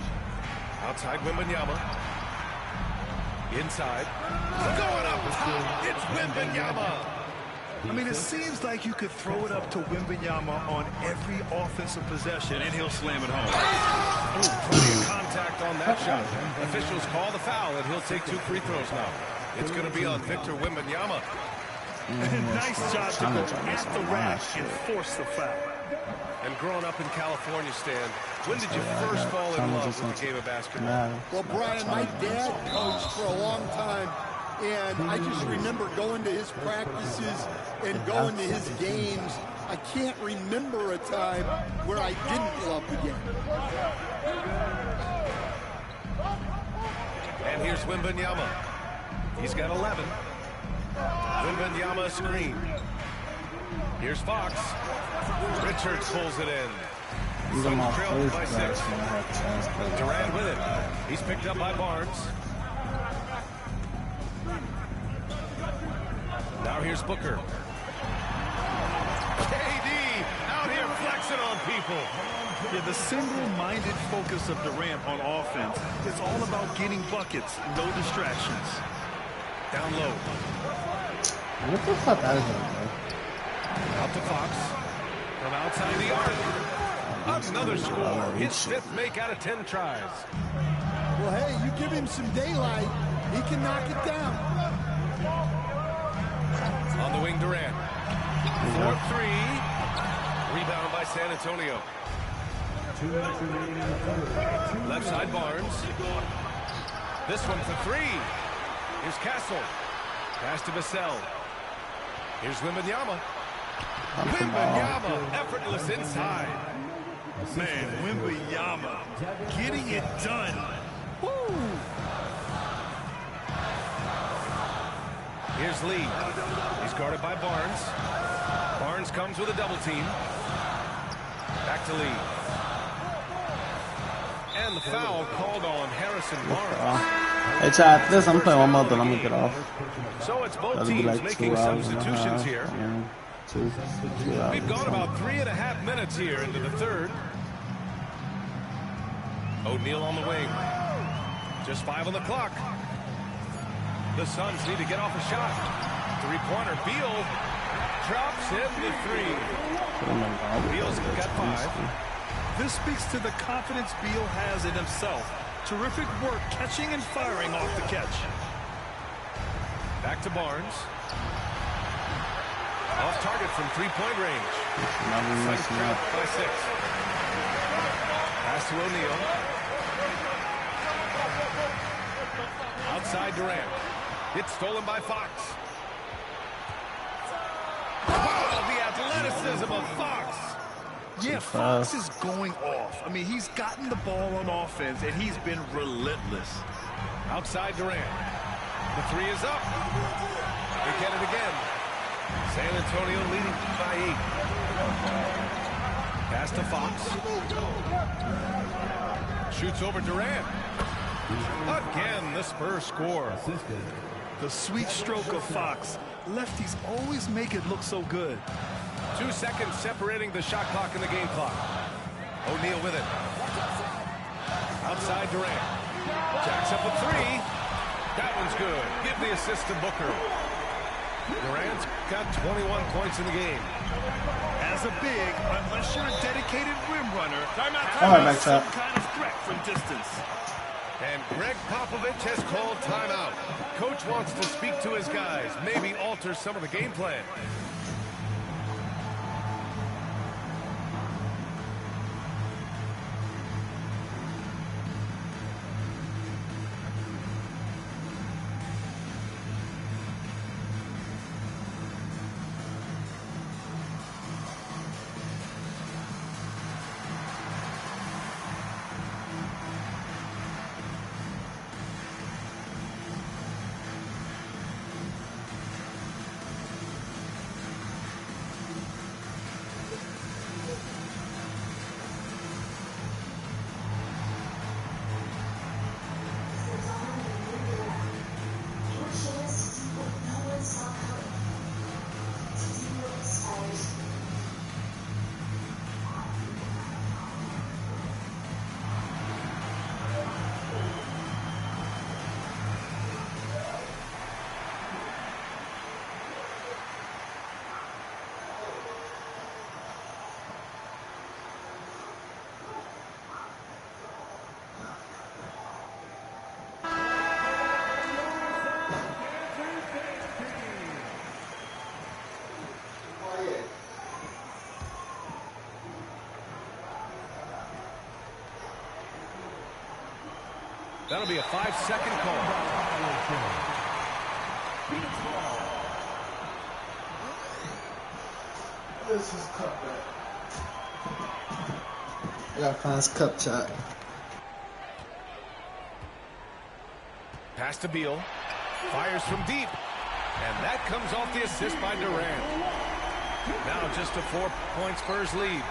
Outside Wembanyama. Inside. Going up top. It's Wembanyama. I mean, it seems like you could throw it up to Wembanyama on every offensive possession, and he'll slam it home. Plenty of contact on that shot. Officials call the foul, and he'll take 2 free throws now. It's going to be on Victor Wembanyama. Nice job to go at the rack and force the foul. And growing up in California, Stan, when did you first fall in love with the game of basketball? Well, Brian, my dad coached for a long time. And I just remember going to his practices and going to his games. I can't remember a time where I didn't love the game. And here's Wembanyama. He's got 11. Wembanyama screen. Here's Fox. Richards pulls it in. Suns trailed by 6. Durant with it. He's picked up by Barnes. Now here's Booker. KD out here flexing on people. Yeah, the single-minded focus of Durant on offense is all about getting buckets, no distractions. Down low. What the fuck out of here, bro? Out to Fox. From outside the arc. Another score. His 5th make out of 10 tries. Well, hey, you give him some daylight, he can knock it down. On the wing, Durant. 4-3. Rebound by San Antonio. Left side, Barnes. This one for 3. Here's Castle. Pass to Vassell. Here's Wembanyama. Wembanyama, effortless inside. Man, Wembanyama getting it done. Woo! Here's Lee. He's guarded by Barnes. Barnes comes with a double team. Back to Lee. And the foul called on Harrison Barnes. Hey, chat, this I'm playing one more, then I'm gonna get off. So it's both That'll be teams like making 2 hours substitutions here. Yeah, 2 hours. We've gone about 3.5 minutes here into the 3rd. O'Neal on the wing. Just 5 on the clock. The Suns need to get off a shot. 3-pointer. Beal drops in the 3. Beal's got 5. This speaks to the confidence Beal has in himself. Terrific work catching and firing off the catch. Back to Barnes. Off target from 3-point range. Suns trapped by 6. Pass to O'Neal. Outside Durant. It's stolen by Fox. Wow, the athleticism of Fox. Yeah, Fox is going off. I mean, he's gotten the ball on offense, and he's been relentless. Outside Durant. The 3 is up. They get it again. San Antonio leading by 8. Pass to Fox. Shoots over Durant. Again, the Spurs score. The sweet stroke of Fox. Lefties always make it look so good. 2 seconds separating the shot clock and the game clock. O'Neal with it. Outside Durant. Jacks up a 3. That one's good. Give the assist to Booker. Durant's got 21 points in the game. As a big, unless you're a dedicated rim runner, All right, back some top. kind of threat from distance. And Greg Popovich has called timeout. Coach wants to speak to his guys, maybe alter some of the game plan. That'll be a 5-second call. This is cutback. I gotta find this cup shot. Pass to Beal. Fires from deep. And that comes off the assist by Durant. Now just a 4-point Spurs lead.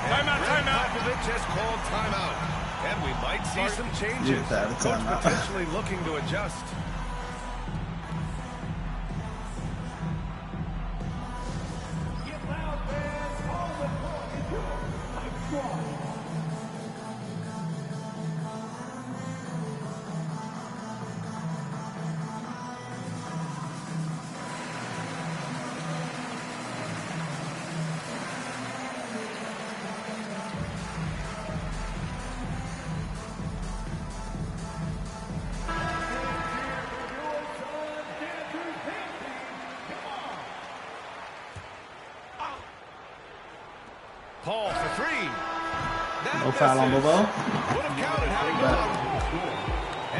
Timeout. Popovich has called timeout. And we might see some changes. Coach potentially looking to adjust. Paul for three. No foul on Bobo. Would have counted had he gone.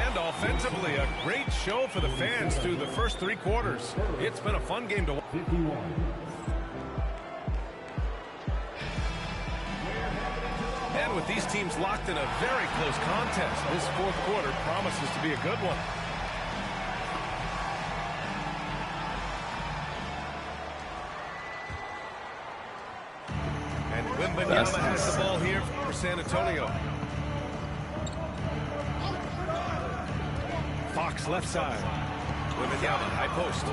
And offensively, a great show for the fans through the first 3 quarters. It's been a fun game to watch. And with these teams locked in a very close contest, this 4th quarter promises to be a good one. Wembanyama has the ball here for San Antonio. Fox left side. Wembanyama high post.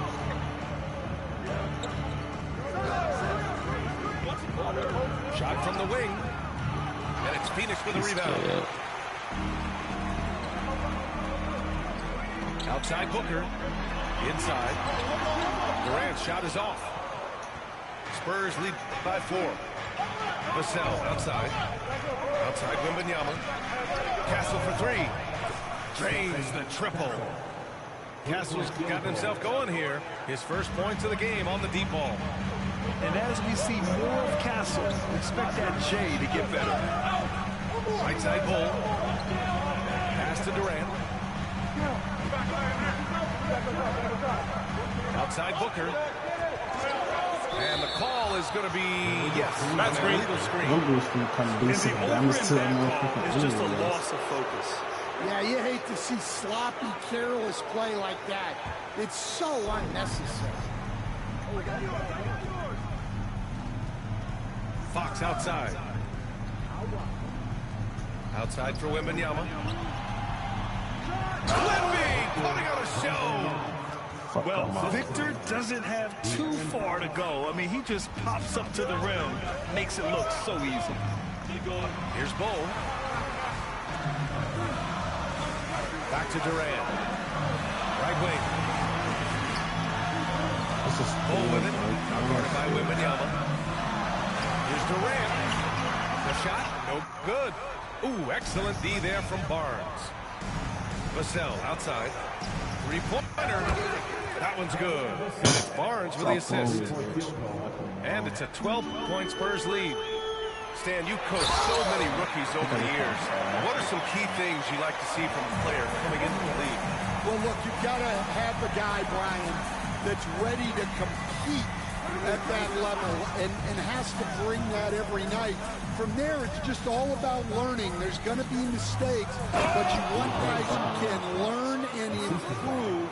Shot from the wing. And it's Phoenix with a rebound. Outside Booker. Inside. Durant's shot is off. Spurs lead by 4. Vassell outside. Outside Wembanyama. Castle for 3. Drains the triple. Castle's got himself going here. His first points of the game on the deep ball. And as we see more of Castle, expect that J to get better. Right side Bull. Pass to Durant. Outside Booker. And the call is going to be, yes, that's a legal screen. It's just a loss of focus. Yeah, you hate to see sloppy, careless play like that. It's so unnecessary. Fox outside. Outside for Wembanyama. Clippy putting on a show. Well, Victor doesn't have too far to go. I mean, he just pops up to the rim, makes it look so easy. Here's Bull. Back to Durant. Right wing. Bull with it. Guarded by Wembanyama. Here's Durant. The shot, no good. Ooh, excellent D there from Barnes. Vassell outside. Three-pointer. That one's good. And it's Barnes with the assist. And it's a 12-point Spurs lead. Stan, you've coached so many rookies over the years. What are some key things you like to see from a player coming into the league? Well, look, you've got to have a guy, Brian, that's ready to compete at that level and has to bring that every night. From there, it's just all about learning. There's going to be mistakes, but you want guys who can learn and improve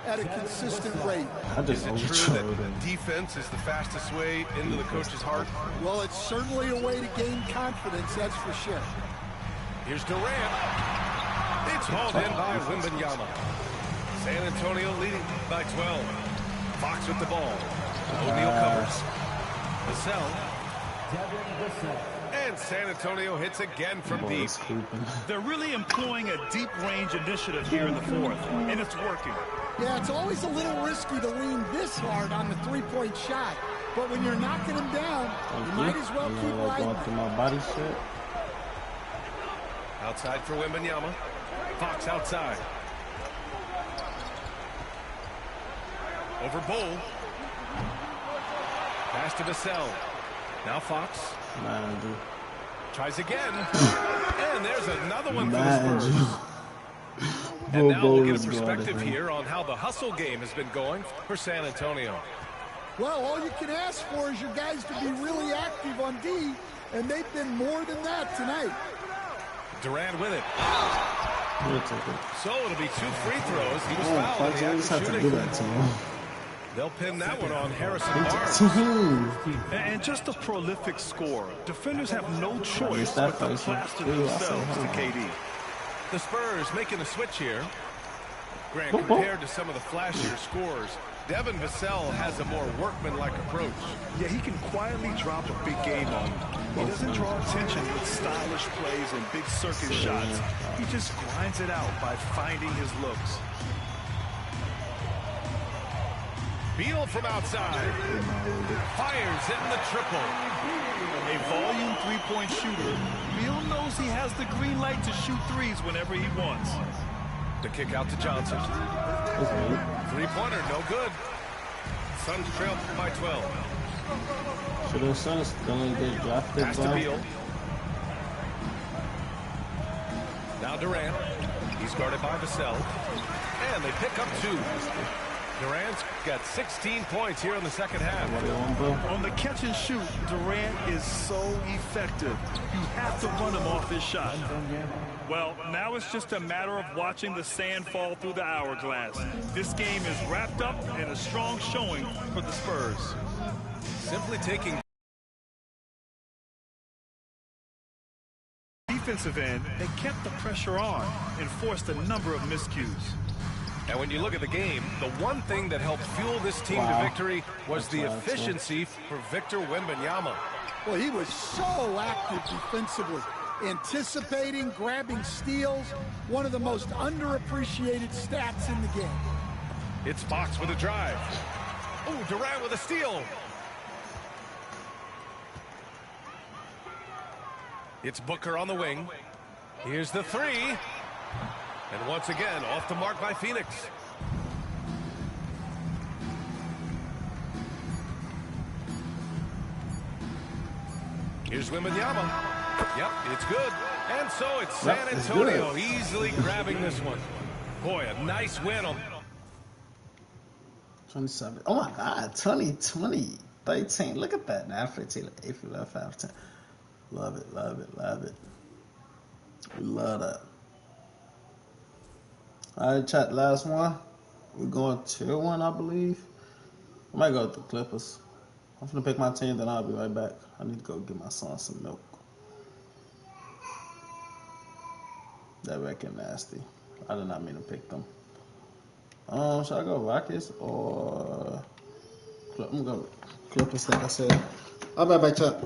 at a consistent rate. Is it true that defense is the fastest way into the coach's heart? Well, it's certainly a way to gain confidence, that's for sure. Here's Durant. It's hauled in by Wembanyama. San Antonio leading by 12. Fox with the ball. O'Neal covers. Vassell. And San Antonio hits again from deep. They're really employing a deep range initiative here in the fourth, and it's working. Yeah, it's always a little risky to lean this hard on the three-point shot, but when you're knocking them down, you might as well keep riding. My body shit. Outside for Wembanyama. Fox outside. Over Bull. Pass to Vassell. Now Fox. Tries again. And there's another one for the Spurs. And now we'll get a perspective here on how the hustle game has been going for San Antonio. Well, all you can ask for is your guys to be really active on D, and they've been more than that tonight. Durant with it. So it'll be 2 free throws. He was fouled on the act of shooting. They'll pin that one on Harrison Barnes. And just a prolific scorer. Defenders have no choice but to plaster themselves to KD. The Spurs making a switch here. Grant, compared to some of the flashier scorers, Devin Vassell has a more workmanlike approach. Yeah, he can quietly drop a big game on you. He doesn't draw attention with stylish plays and big circuit shots. He just grinds it out by finding his looks. Beal from outside. Fires in the triple. A volume three-point shooter, Beal knows he has the green light to shoot threes whenever he wants. The kick out to Johnson. Three-pointer, no good. Suns trail by 12. So the Suns gonna get drafted. Pass to Beal. Now Durant. He's guarded by Vassell. And they pick up 2. Durant's got 16 points here in the second half. On the catch and shoot, Durant is so effective. You have to run him off his shot. Well, now it's just a matter of watching the sand fall through the hourglass. This game is wrapped up in a strong showing for the Spurs. Simply taking defensive end, they kept the pressure on and forced a number of miscues. And when you look at the game, the one thing that helped fuel this team to victory was the efficiency for Victor Wembanyama. Well, he was so active defensively, anticipating, grabbing steals, one of the most underappreciated stats in the game. It's Fox with a drive. Oh, Durant with a steal. It's Booker on the wing. Here's the 3. And once again, off the mark by Phoenix. Here's Wembanyama. Yep, it's good. And so it's San Antonio easily grabbing this one. Boy, a nice win on 27. Oh my God, 20, 13. Look at that. Now 15, 8, 11, 5, 10. Love it, love it, love it. We love that. All right, chat, last one. We're going tier 1, I believe. I might go with the Clippers. I'm going to pick my team, then I'll be right back. I need to go get my son some milk. That record nasty. I did not mean to pick them. Should I go Rockets or I'm going to go Clippers, like I said. I'll be right back, chat.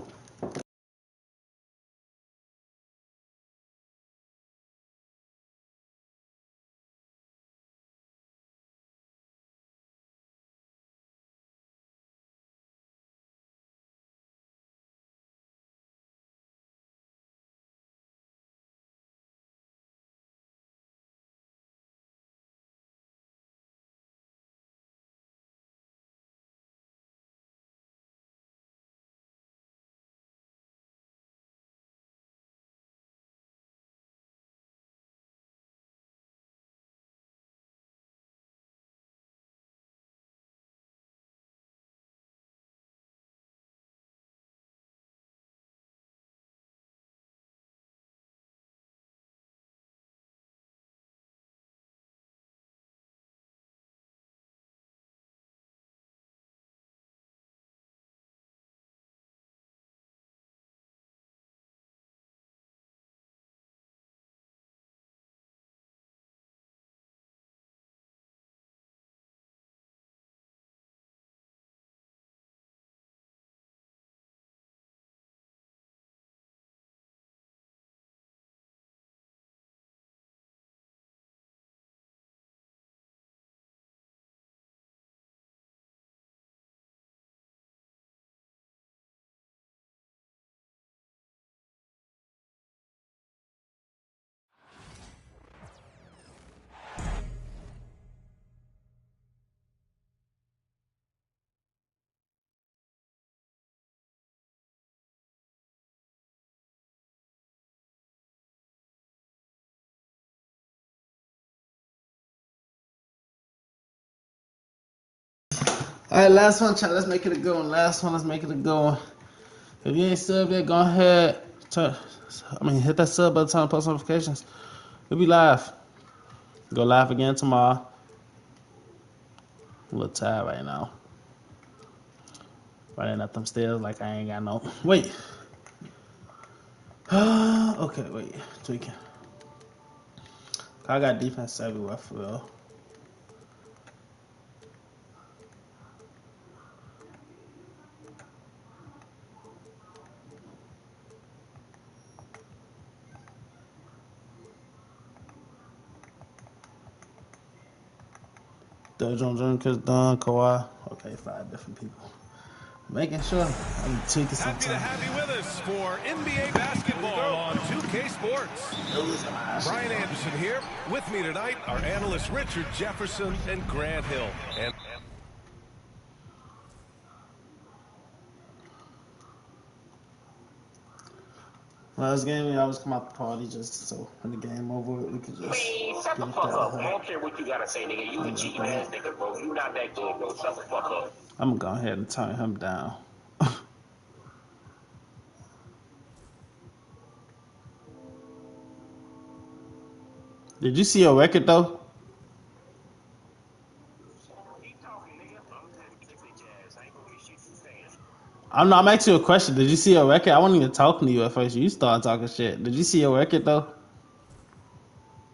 All right, last one, chat. Let's make it a good one. Last one, let's make it a good one. If you ain't subbed yet, go ahead. Hit that sub button, turn on post notifications. We'll be live. Go live again tomorrow. I'm a little tired right now. Running up them stairs like I ain't got no. Wait. Okay, wait. Tweaking. I got defense everywhere for real. John Chris Dunn, Kawhi. Okay, 5 different people. Making sure I'm tweaking sometimes. Happy to have you with us for NBA basketball on 2K Sports. Brian Anderson here. With me tonight are analysts Richard Jefferson and Grant Hill. And last game, we always come out the party just so when the game over, we could just. Man, shut the fuck up. I don't care what you gotta say, nigga. You a cheating ass nigga, bro. You not that good, bro. Shut the fuck up. I'm gonna go ahead and turn him down. Did you see your record though? I'm asking you a question. Did you see your record? I wasn't even talking to you at first. You started talking shit. Did you see your record though?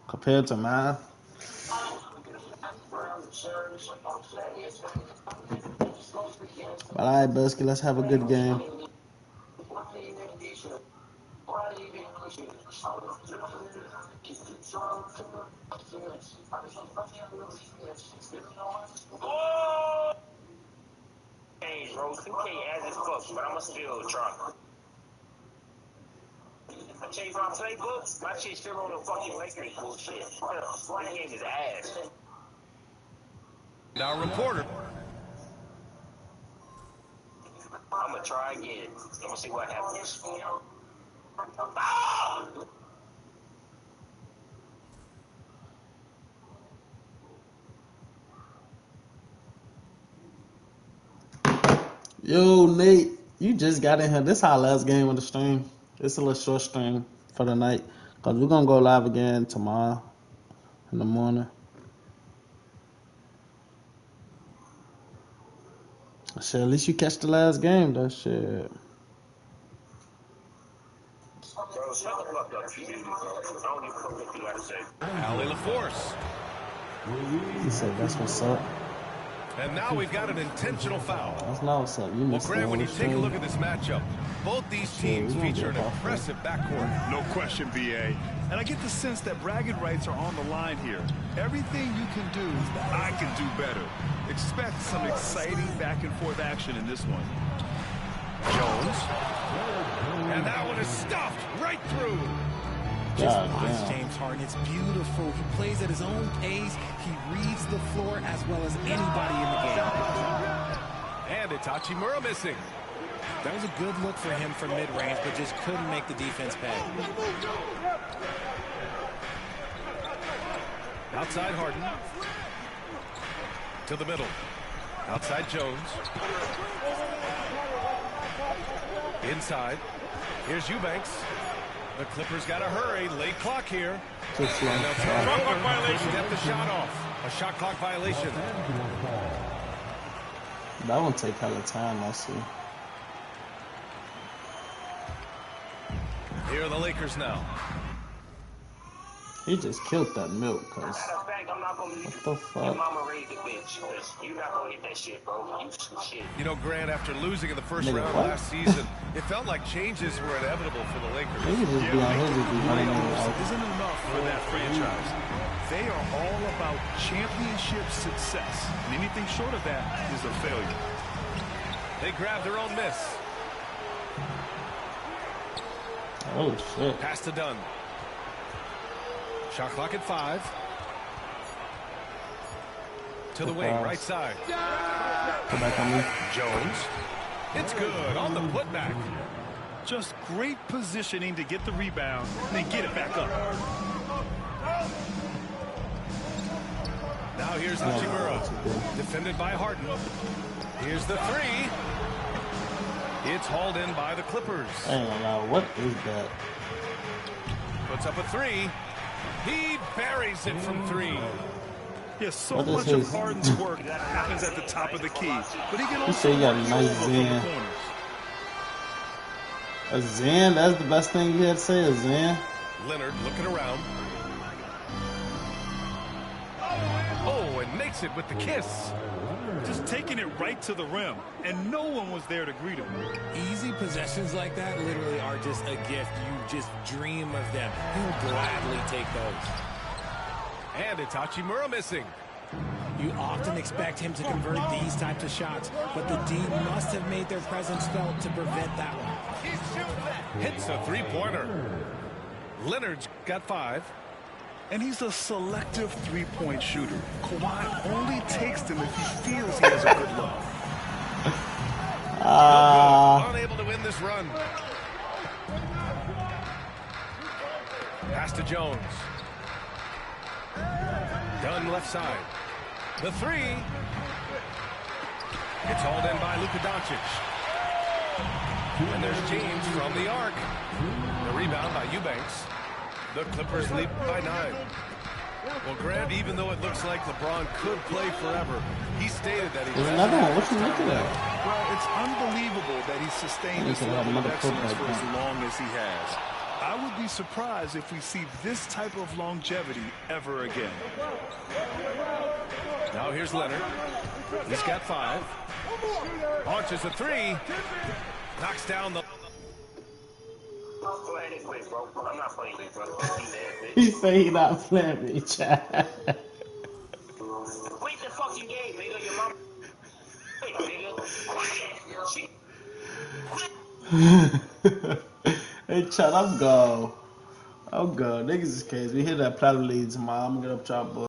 Compared to mine? All right, Busky, let's have a good game. Hey, bro, 2K as as fuck, but I'ma still try. I changed my playbook. My shit still on the fucking Lakers bullshit. My game is ass. our reporter. I'ma try again. I'ma see what happens. Ah! Yo, Nate, you just got in here. This is our last game of the stream. It's a little short stream for the night. Because we're going to go live again tomorrow in the morning. Shit, at least you catch the last game, though. Shit. Bro, shut the fuck up, you dude, bro. I don't even know what you gotta say. Ali LaForce. He said, that's what's up. And now we've got an intentional foul. That's not what's up. You Well, Grant, when you take a look at this matchup, both these teams feature an impressive backcourt. No question, BA. And I get the sense that bragging rights are on the line here. Everything you can do, I can do better. Expect some exciting back-and-forth action in this one. Jones. And that one is stuffed right through. Just watch James Harden. It's beautiful. He plays at his own pace. He reads the floor as well as anybody in the game. And Itachimura missing. That was a good look for him from mid-range, but just couldn't make the defense pay. Outside Harden. To the middle. Outside Jones. Inside. Here's Eubanks. The Clippers got to hurry. Late clock here. Shot clock violation. Get the shot off. A shot clock violation. That one take hella time, I see. Here are the Lakers now. He just killed that milk, cuz. What the fuck? Your mama raised a bitch. You not gonna get that shit, bro. You some shit. You know, Grant, after losing in the first round last season, it felt like changes were inevitable for the Lakers. Isn't enough for that franchise. They are all about championship success. And anything short of that is a failure. They grabbed their own miss. Oh, shit. Pass to Dunn. Shot clock at 5. To the wing, right side. Come back on me. Jones. It's good on the putback. Just great positioning to get the rebound and then get it back up. Now Now here's Hachimura, defended by Harden. Here's the three. It's hauled in by the Clippers. I ain't gonna lie, what is that? Puts up a three. He buries it from three. Yeah, so much of Harden's work happens at the top of the key, but he can also got a nice Zen. A Zen? That's the best thing you had to say, a Zen? Leonard looking around. Oh, and makes it with the kiss. Just taking it right to the rim, and no one was there to greet him. Easy possessions like that literally are just a gift. You just dream of them. He'll gladly take those. And it's Hachimura missing. You often expect him to convert these types of shots, but the D must have made their presence felt to prevent that one. Hits a three-pointer. Leonard's got 5. And he's a selective three-point shooter. Kawhi only takes them if he feels he has a good look. Unable to win this run. Pass to Jones. Dunn left side. The three. It's hauled in by Luka Doncic. And there's James from the arc. The rebound by Eubanks. The Clippers lead by 9. Well, Grant, even though it looks like LeBron could play forever, he stated that he... There's another one. What's he looking at? Well, it's unbelievable that he sustained this level of excellence for as long as he has. I would be surprised if we see this type of longevity ever again. Now here's Leonard. He's got 5. Launches a 3. Knocks down the... I'm not playing this, bro. He say he not playing me, Chad. Wait the fucking game, nigga. Your mom. Wait, nigga. Hey, Chad, I'm gone. Niggas is crazy. We hit that platinum lead tomorrow. I'm gonna get up, chop, boy.